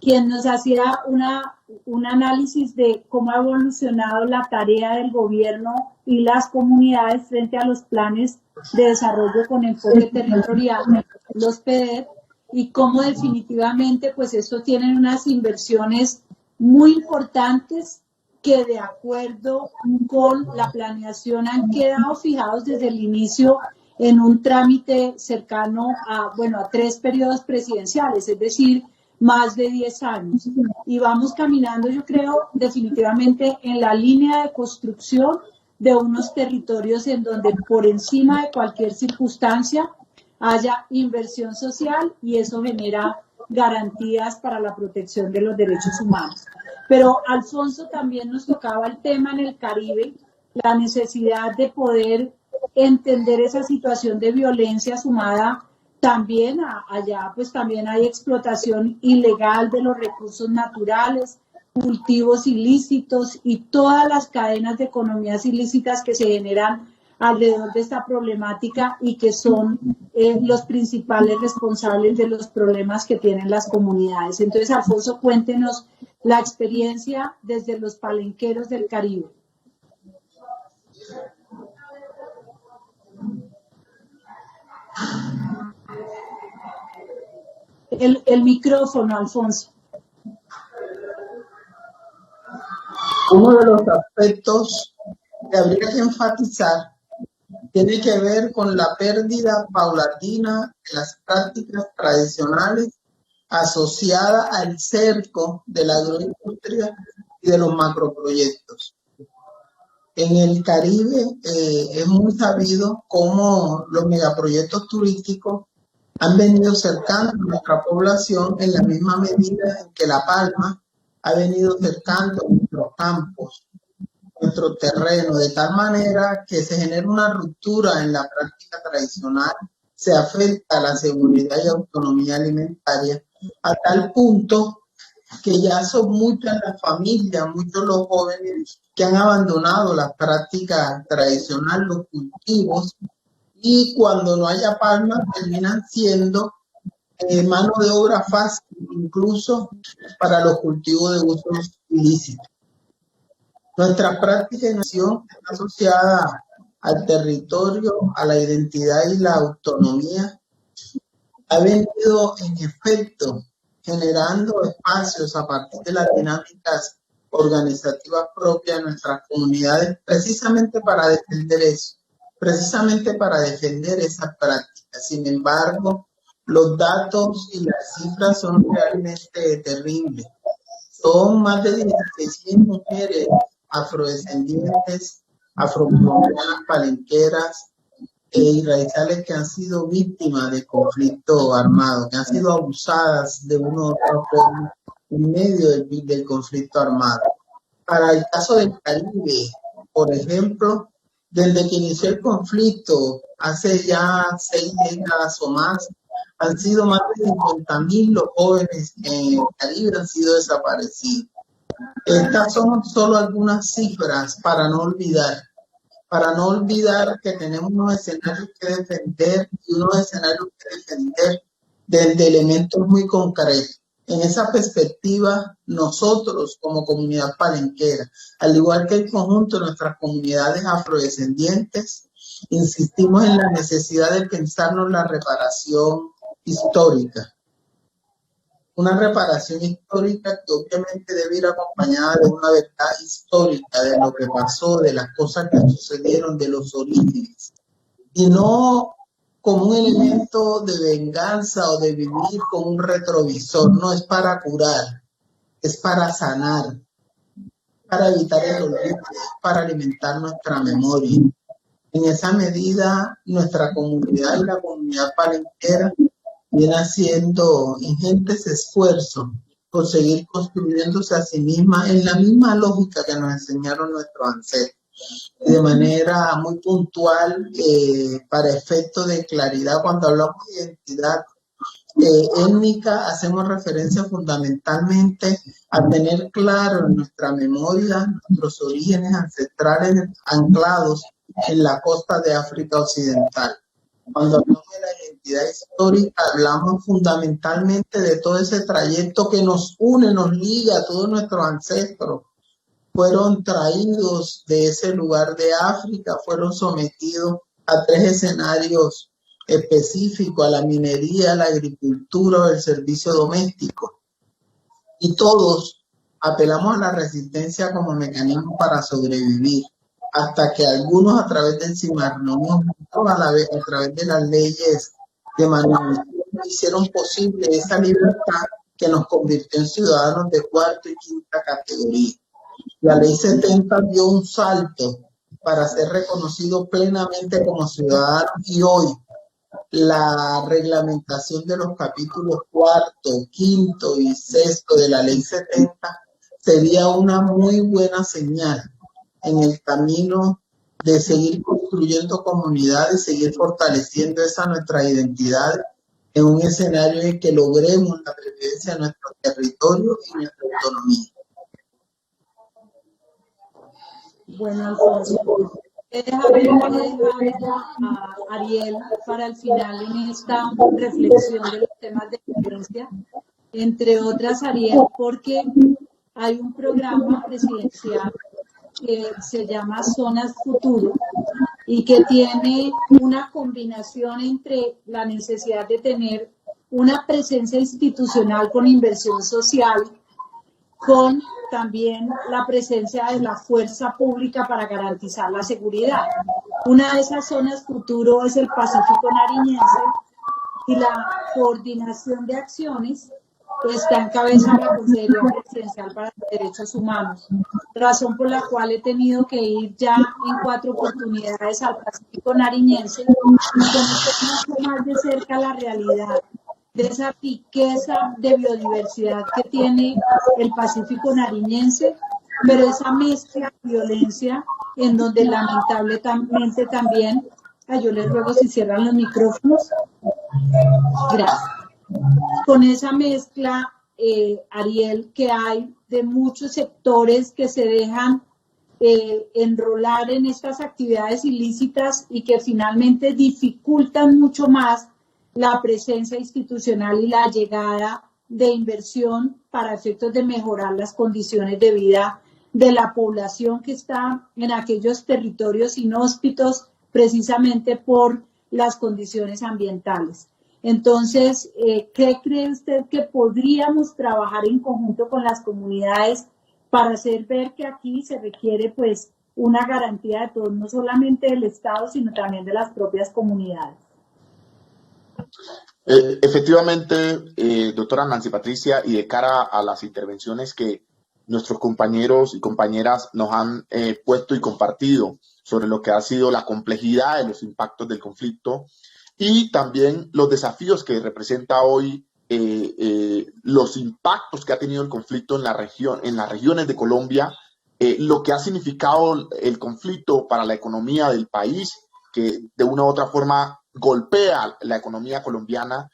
quien nos hacía un análisis de cómo ha evolucionado la tarea del gobierno y las comunidades frente a los planes de desarrollo con enfoque territorial, los PEDET, y cómo definitivamente pues esto tienen unas inversiones muy importantes que de acuerdo con la planeación han quedado fijados desde el inicio en un trámite cercano a 3 periodos presidenciales, es decir, más de 10 años. Y vamos caminando, yo creo, definitivamente en la línea de construcción de unos territorios en donde por encima de cualquier circunstancia haya inversión social y eso genera garantías para la protección de los derechos humanos. Pero Alfonso, también nos tocaba el tema en el Caribe, la necesidad de poder entender esa situación de violencia sumada también allá, pues también hay explotación ilegal de los recursos naturales, cultivos ilícitos y todas las cadenas de economías ilícitas que se generan alrededor de esta problemática y que son los principales responsables de los problemas que tienen las comunidades. Entonces, Alfonso, cuéntenos la experiencia desde los palenqueros del Caribe. El micrófono, Alfonso. Uno de los aspectos que habría que enfatizar tiene que ver con la pérdida paulatina de las prácticas tradicionales asociada al cerco de la agroindustria y de los macroproyectos. En el Caribe es muy sabido cómo los megaproyectos turísticos han venido cercando a nuestra población en la misma medida en que La Palma ha venido cercando nuestros campos, nuestro terreno, de tal manera que se genera una ruptura en la práctica tradicional, se afecta a la seguridad y autonomía alimentaria, a tal punto que ya son muchas las familias, muchos los jóvenes que han abandonado la práctica tradicional, los cultivos, y cuando no haya palma terminan siendo mano de obra fácil, incluso para los cultivos de usos ilícitos. Nuestra práctica de nación está asociada al territorio, a la identidad y la autonomía. Ha venido en efecto generando espacios a partir de las dinámicas organizativas propias de nuestras comunidades, precisamente para defender eso, precisamente para defender esas prácticas. Sin embargo, los datos y las cifras son realmente terribles. Son más de 16.000 mujeres afrodescendientes, afrocolombianas, palenqueras y raizales que han sido víctimas de conflicto armado, que han sido abusadas de una u otra forma en medio del conflicto armado. Para el caso del Caribe, por ejemplo, desde que inició el conflicto, hace ya 6 décadas o más, han sido más de 50.000 los jóvenes en el Caribe han sido desaparecidos. Estas son solo algunas cifras para no olvidar que tenemos unos escenarios que defender y unos escenarios que defender desde elementos muy concretos. En esa perspectiva, nosotros como comunidad palenquera, al igual que el conjunto de nuestras comunidades afrodescendientes, insistimos en la necesidad de pensarnos la reparación histórica. Una reparación histórica que obviamente debe ir acompañada de una verdad histórica de lo que pasó, de las cosas que sucedieron, de los orígenes, y no como un elemento de venganza o de vivir con un retrovisor. No es para curar, es para sanar, para evitar el olvido, para alimentar nuestra memoria. En esa medida, nuestra comunidad y la comunidad palenquera viene haciendo ingentes esfuerzos por seguir construyéndose a sí misma en la misma lógica que nos enseñaron nuestros ancestros. De manera muy puntual, para efectos de claridad, cuando hablamos de identidad étnica, hacemos referencia fundamentalmente a tener claro en nuestra memoria nuestros orígenes ancestrales anclados en la costa de África Occidental. Cuando hablamos de la identidad histórica, hablamos fundamentalmente de todo ese trayecto que nos une, nos liga a todos nuestros ancestros. Fueron traídos de ese lugar de África, fueron sometidos a 3 escenarios específicos: a la minería, a la agricultura o el servicio doméstico. Y todos apelamos a la resistencia como mecanismo para sobrevivir, hasta que algunos, a través del cimarronismo, a través de las leyes de manutención, hicieron posible esa libertad que nos convirtió en ciudadanos de 4ª y 5ª categoría. La ley 70 dio un salto para ser reconocido plenamente como ciudadano, y hoy la reglamentación de los capítulos 4º, 5º y 6º de la ley 70 sería una muy buena señal en el camino de seguir construyendo comunidades, seguir fortaleciendo esa nuestra identidad en un escenario en que logremos la presencia de nuestro territorio y nuestra autonomía. Bueno, Alfonso, déjame dejar a Ariel para el final en esta reflexión de los temas de violencia, entre otras, Ariel, porque hay un programa presidencial que se llama Zonas Futuro y que tiene una combinación entre la necesidad de tener una presencia institucional con inversión social, con también la presencia de la fuerza pública para garantizar la seguridad. Una de esas zonas futuro es el Pacífico Nariñense, y la coordinación de acciones está en cabeza de la Consejería Presidencial para los Derechos Humanos, razón por la cual he tenido que ir ya en 4 oportunidades al Pacífico Nariñense y conocer mucho más de cerca la realidad de esa riqueza de biodiversidad que tiene el Pacífico Nariñense, pero esa mezcla de violencia en donde lamentablemente también, yo les ruego si cierran los micrófonos, gracias. Con esa mezcla, Ariel, que hay de muchos sectores que se dejan enrolar en estas actividades ilícitas y que finalmente dificultan mucho más la presencia institucional y la llegada de inversión para efectos de mejorar las condiciones de vida de la población que está en aquellos territorios inhóspitos precisamente por las condiciones ambientales. Entonces, ¿qué cree usted que podríamos trabajar en conjunto con las comunidades para hacer ver que aquí se requiere pues una garantía de todos, no solamente del Estado, sino también de las propias comunidades? Efectivamente, doctora Nancy Patricia, y de cara a las intervenciones que nuestros compañeros y compañeras nos han puesto y compartido sobre lo que ha sido la complejidad de los impactos del conflicto y también los desafíos que representa hoy los impactos que ha tenido el conflicto en la región, en las regiones de Colombia, lo que ha significado el conflicto para la economía del país, que de una u otra forma golpea la economía colombiana.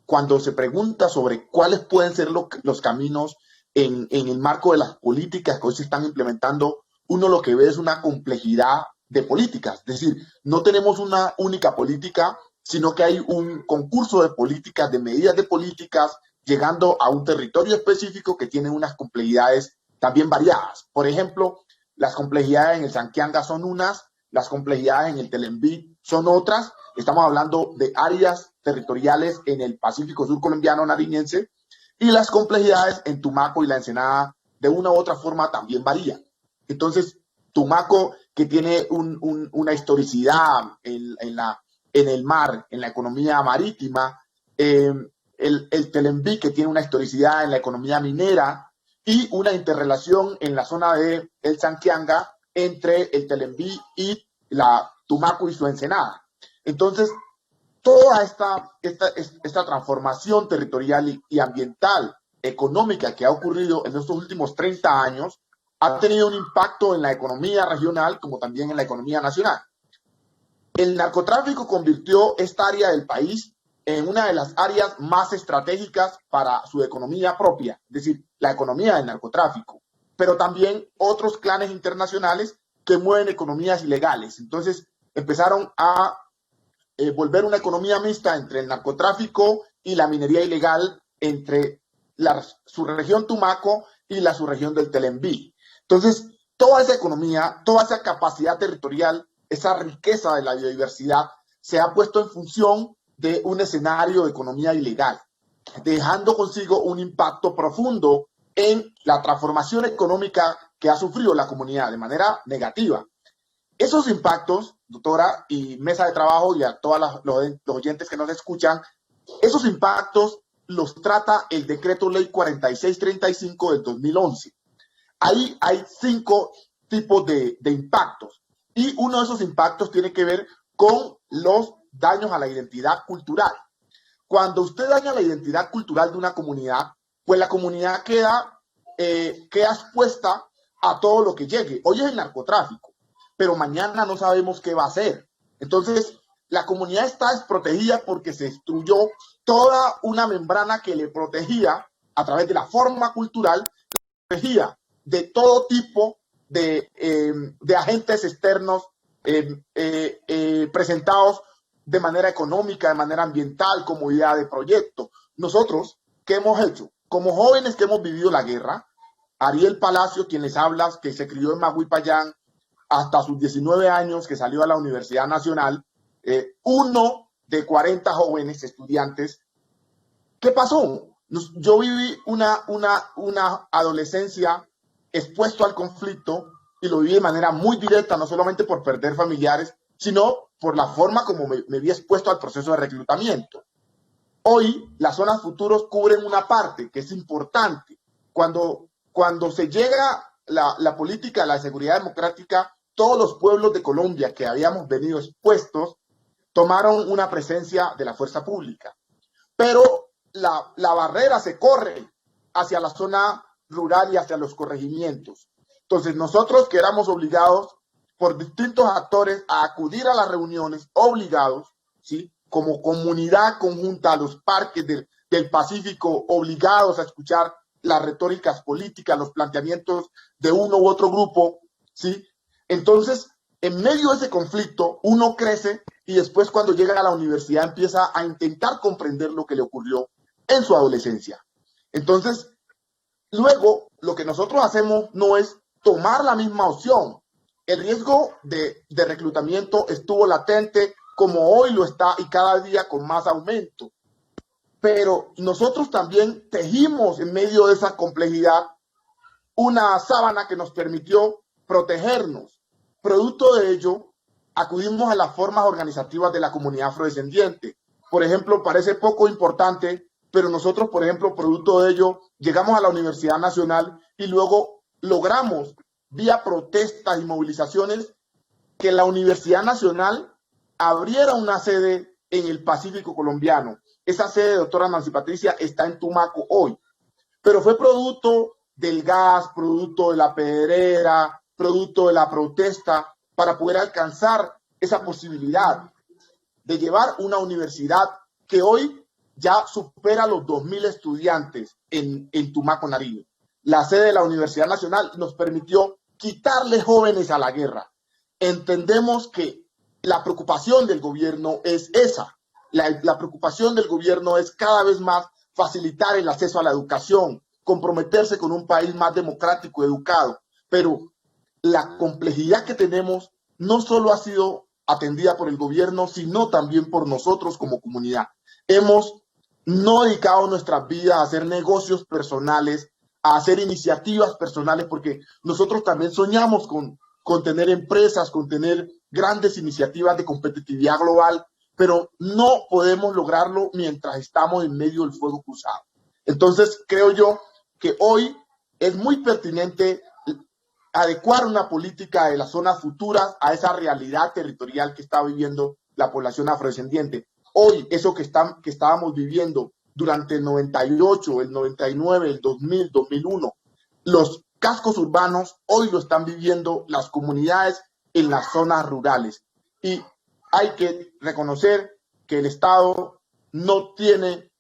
Cuando se pregunta sobre cuáles pueden ser los caminos en el marco de las políticas que hoy se están implementando, uno lo que ve es una complejidad de políticas. Es decir, no tenemos una única política, sino que hay un concurso de políticas, de medidas de políticas, llegando a un territorio específico que tiene unas complejidades también variadas. Por ejemplo, las complejidades en el Sanquianga son unas, las complejidades en el Telembí son otras. Estamos hablando de áreas territoriales en el Pacífico Sur colombiano nariñense, y las complejidades en Tumaco y la Ensenada de una u otra forma también varían. Entonces, Tumaco, que tiene una historicidad en el mar, en la economía marítima, el Telembí, que tiene una historicidad en la economía minera y una interrelación en la zona de el Sanquianga entre el Telembí y la Tumaco y su Ensenada. Entonces, toda esta transformación territorial y ambiental, económica que ha ocurrido en estos últimos 30 años, ha tenido un impacto en la economía regional como también en la economía nacional. El narcotráfico convirtió esta área del país en una de las áreas más estratégicas para su economía propia, es decir, la economía del narcotráfico, pero también otros clanes internacionales que mueven economías ilegales. Entonces empezaron a volver una economía mixta entre el narcotráfico y la minería ilegal entre su región Tumaco y la subregión del Telembí. Entonces, toda esa economía, toda esa capacidad territorial, esa riqueza de la biodiversidad se ha puesto en función de un escenario de economía ilegal, dejando consigo un impacto profundo en la transformación económica que ha sufrido la comunidad de manera negativa. Esos impactos, doctora y mesa de trabajo y a todos los oyentes que nos escuchan, esos impactos los trata el decreto ley 4635 del 2011. Ahí hay 5 tipos de impactos y uno de esos impactos tiene que ver con los daños a la identidad cultural. Cuando usted daña la identidad cultural de una comunidad, pues la comunidad queda expuesta a todo lo que llegue. Hoy es el narcotráfico, pero mañana no sabemos qué va a hacer. Entonces, la comunidad está desprotegida porque se destruyó toda una membrana que le protegía a través de la forma cultural, protegía de todo tipo de agentes externos presentados de manera económica, de manera ambiental, como idea de proyecto. Nosotros, ¿qué hemos hecho? Como jóvenes que hemos vivido la guerra, Ariel Palacio, quien les habla, que se crió en Maguipayán, hasta sus 19 años, que salió a la Universidad Nacional, uno de 40 jóvenes estudiantes. ¿Qué pasó? Yo viví una adolescencia expuesto al conflicto y lo viví de manera muy directa, no solamente por perder familiares, sino por la forma como me vi expuesto al proceso de reclutamiento. hoy las zonas futuros cubren una parte que es importante. Cuando se llega la política de la seguridad democrática, todos los pueblos de Colombia que habíamos venido expuestos tomaron una presencia de la fuerza pública. Pero la barrera se corre hacia la zona rural y hacia los corregimientos. Entonces nosotros que éramos obligados por distintos actores a acudir a las reuniones, obligados, ¿sí?, como comunidad conjunta a los parques del Pacífico, obligados a escuchar las retóricas políticas, los planteamientos de uno u otro grupo, ¿sí? Entonces, en medio de ese conflicto, uno crece y después cuando llega a la universidad empieza a intentar comprender lo que le ocurrió en su adolescencia. Entonces, luego, lo que nosotros hacemos no es tomar la misma opción. El riesgo de reclutamiento estuvo latente, como hoy lo está, y cada día con más aumento. Pero nosotros también tejimos en medio de esa complejidad una sábana que nos permitió protegernos. Producto de ello, acudimos a las formas organizativas de la comunidad afrodescendiente. Por ejemplo, parece poco importante, pero nosotros, por ejemplo, producto de ello, llegamos a la Universidad Nacional y luego logramos, vía protestas y movilizaciones, que la Universidad Nacional abriera una sede en el Pacífico colombiano. Esa sede, doctora Nancy Patricia, está en Tumaco hoy, pero fue producto del gas, producto de la pedrera, producto de la protesta, para poder alcanzar esa posibilidad de llevar una universidad que hoy ya supera los 2.000 estudiantes en Tumaco, Nariño. La sede de la Universidad Nacional nos permitió quitarle jóvenes a la guerra. Entendemos que la preocupación del gobierno es esa. La preocupación del gobierno es cada vez más facilitar el acceso a la educación, comprometerse con un país más democrático, educado. Pero la complejidad que tenemos no solo ha sido atendida por el gobierno, sino también por nosotros como comunidad. Hemos no dedicado nuestras vidas a hacer negocios personales, a hacer iniciativas personales, porque nosotros también soñamos con tener empresas, con tener grandes iniciativas de competitividad global, pero no podemos lograrlo mientras estamos en medio del fuego cruzado. Entonces, creo yo que hoy es muy pertinente adecuar una política de las zonas futuras a esa realidad territorial que está viviendo la población afrodescendiente. Hoy, eso que estábamos viviendo durante el 98, el 99, el 2000, 2001, los cascos urbanos hoy lo están viviendo las comunidades en las zonas rurales. Y hay que reconocer que el Estado no tiene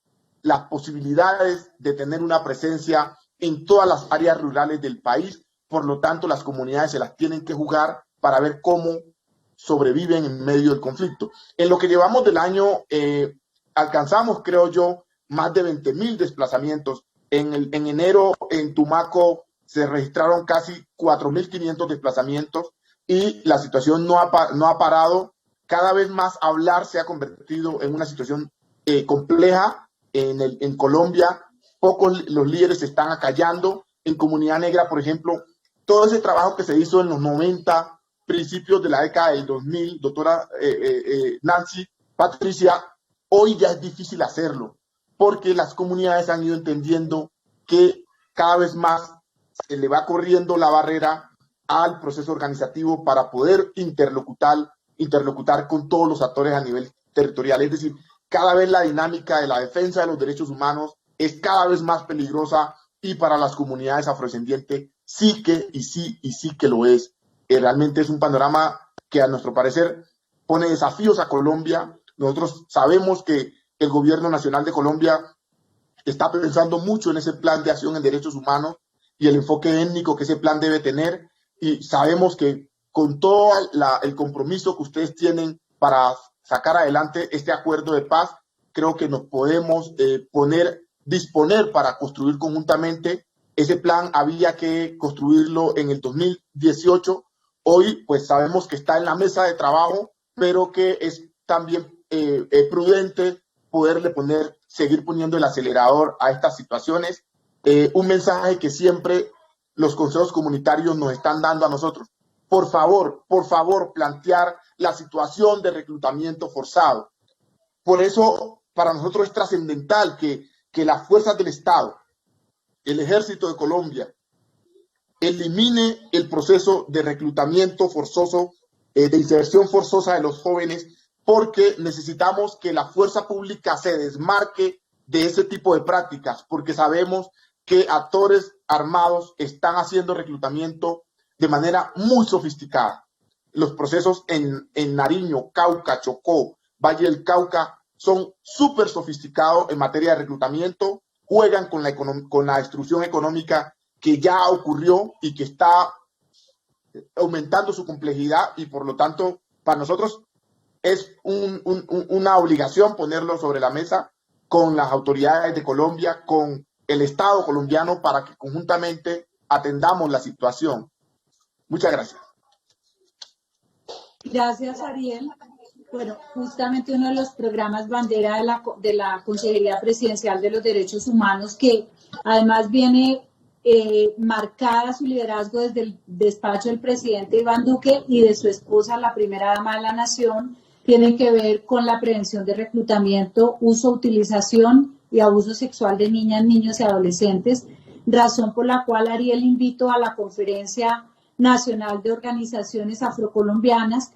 las posibilidades de tener una presencia en todas las áreas rurales del país. Por lo tanto, las comunidades se las tienen que jugar para ver cómo sobreviven en medio del conflicto. En lo que llevamos del año, alcanzamos, creo yo, más de 20.000 desplazamientos. En enero, en Tumaco, se registraron casi 4.500 desplazamientos y la situación no ha parado. Cada vez más hablar se ha convertido en una situación compleja en Colombia. Pocos los líderes se están acallando. En Comunidad Negra, por ejemplo, todo ese trabajo que se hizo en los 90, principios de la década del 2000, doctora Nancy Patricia, hoy ya es difícil hacerlo, porque las comunidades han ido entendiendo que cada vez más se le va corriendo la barrera al proceso organizativo para poder interlocutar con todos los actores a nivel territorial. Es decir, cada vez la dinámica de la defensa de los derechos humanos es cada vez más peligrosa y para las comunidades afrodescendientes sí que lo es. Realmente es un panorama que a nuestro parecer pone desafíos a Colombia. Nosotros sabemos que el gobierno nacional de Colombia está pensando mucho en ese plan de acción en derechos humanos y el enfoque étnico que ese plan debe tener, y sabemos que con todo el compromiso que ustedes tienen para sacar adelante este acuerdo de paz, creo que nos podemos disponer para construir conjuntamente. Ese plan había que construirlo en el 2018. Hoy pues sabemos que está en la mesa de trabajo, pero que es también prudente poderle seguir poniendo el acelerador a estas situaciones. Un mensaje que siempre los consejos comunitarios nos están dando a nosotros. Por favor, plantear la situación de reclutamiento forzado. Por eso para nosotros es trascendental que las fuerzas del Estado, el Ejército de Colombia, elimine el proceso de reclutamiento forzoso, de inserción forzosa de los jóvenes, porque necesitamos que la fuerza pública se desmarque de ese tipo de prácticas, porque sabemos que actores armados están haciendo reclutamiento de manera muy sofisticada. Los procesos en Nariño, Cauca, Chocó, Valle del Cauca son súper sofisticados en materia de reclutamiento, juegan con la destrucción económica que ya ocurrió y que está aumentando su complejidad, y por lo tanto para nosotros es una obligación ponerlo sobre la mesa con las autoridades de Colombia, con el Estado colombiano, para que conjuntamente atendamos la situación. Muchas gracias. Gracias, Ariel. Bueno, justamente uno de los programas bandera de la Consejería Presidencial de los Derechos Humanos, que además viene marcada su liderazgo desde el despacho del presidente Iván Duque y de su esposa, la primera dama de la nación, tiene que ver con la prevención de reclutamiento, uso, utilización y abuso sexual de niñas, niños y adolescentes, razón por la cual Ariel invitó a la Conferencia Nacional de Organizaciones Afrocolombianas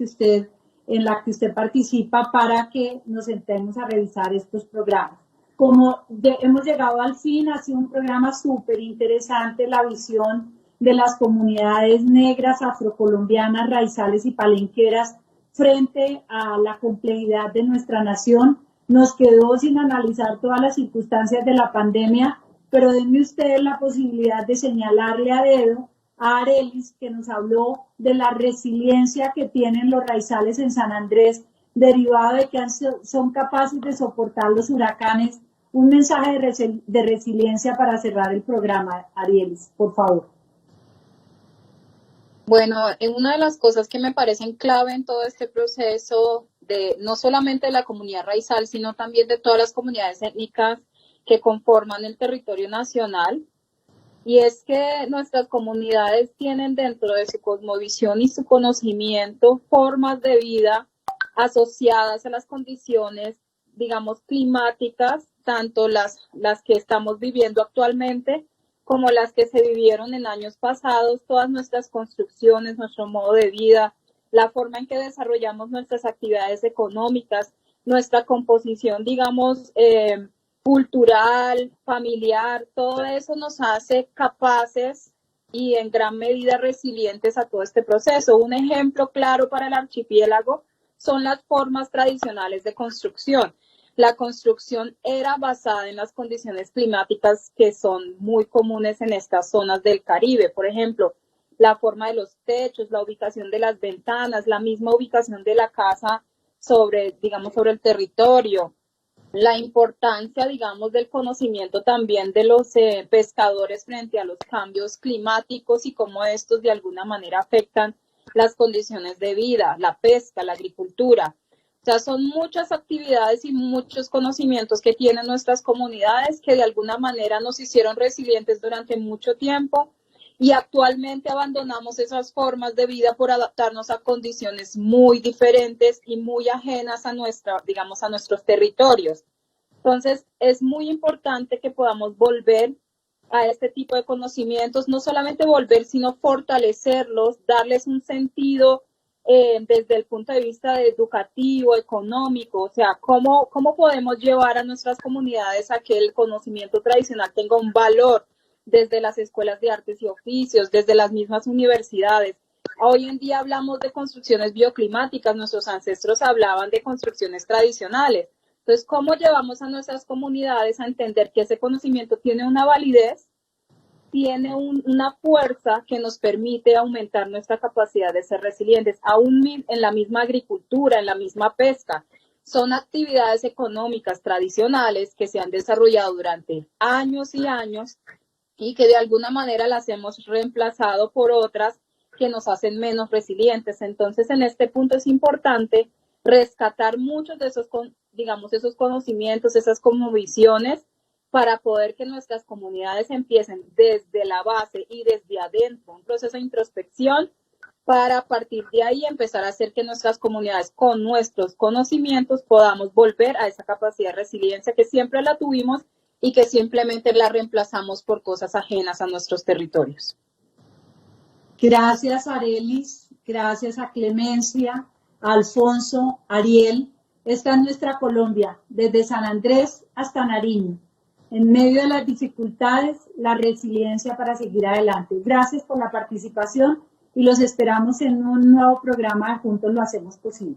en la que usted participa, para que nos sentemos a revisar estos programas. Como hemos llegado al fin, ha sido un programa súper interesante, la visión de las comunidades negras, afrocolombianas, raizales y palenqueras frente a la complejidad de nuestra nación. Nos quedó sin analizar todas las circunstancias de la pandemia, pero denme ustedes la posibilidad de señalarle a dedo a Arelis, que nos habló de la resiliencia que tienen los raizales en San Andrés, derivado de que son capaces de soportar los huracanes. Un mensaje de resiliencia para cerrar el programa, Arelis, por favor. Bueno, una de las cosas que me parecen clave en todo este proceso, no solamente de la comunidad raizal, sino también de todas las comunidades étnicas que conforman el territorio nacional, y es que nuestras comunidades tienen dentro de su cosmovisión y su conocimiento formas de vida asociadas a las condiciones, digamos, climáticas, tanto las que estamos viviendo actualmente como las que se vivieron en años pasados. Todas nuestras construcciones, nuestro modo de vida, la forma en que desarrollamos nuestras actividades económicas, nuestra composición, digamos, cultural, familiar, todo eso nos hace capaces y en gran medida resilientes a todo este proceso. Un ejemplo claro para el archipiélago son las formas tradicionales de construcción. La construcción era basada en las condiciones climáticas que son muy comunes en estas zonas del Caribe. Por ejemplo, la forma de los techos, la ubicación de las ventanas, la misma ubicación de la casa sobre el territorio. La importancia, digamos, del conocimiento también de los pescadores frente a los cambios climáticos y cómo estos de alguna manera afectan las condiciones de vida, la pesca, la agricultura. O sea, son muchas actividades y muchos conocimientos que tienen nuestras comunidades que de alguna manera nos hicieron resilientes durante mucho tiempo, y actualmente abandonamos esas formas de vida por adaptarnos a condiciones muy diferentes y muy ajenas a nuestros territorios. Entonces, es muy importante que podamos volver a este tipo de conocimientos, no solamente volver, sino fortalecerlos, darles un sentido desde el punto de vista educativo, económico. O sea, ¿cómo podemos llevar a nuestras comunidades a que el conocimiento tradicional tenga un valor desde las escuelas de artes y oficios, desde las mismas universidades? Hoy en día hablamos de construcciones bioclimáticas, nuestros ancestros hablaban de construcciones tradicionales. Entonces, ¿cómo llevamos a nuestras comunidades a entender que ese conocimiento tiene una validez, tiene una fuerza que nos permite aumentar nuestra capacidad de ser resilientes, aún en la misma agricultura, en la misma pesca? Son actividades económicas tradicionales que se han desarrollado durante años y años y que de alguna manera las hemos reemplazado por otras que nos hacen menos resilientes. Entonces, en este punto es importante rescatar muchos de esos conocimientos, esas visiones, para poder que nuestras comunidades empiecen desde la base y desde adentro un proceso de introspección para a partir de ahí empezar a hacer que nuestras comunidades con nuestros conocimientos podamos volver a esa capacidad de resiliencia que siempre la tuvimos y que simplemente la reemplazamos por cosas ajenas a nuestros territorios. Gracias, Arelis, gracias a Clemencia, a Alfonso, Ariel. Esta es nuestra Colombia, desde San Andrés hasta Nariño. En medio de las dificultades, la resiliencia para seguir adelante. Gracias por la participación y los esperamos en un nuevo programa de Juntos lo hacemos posible.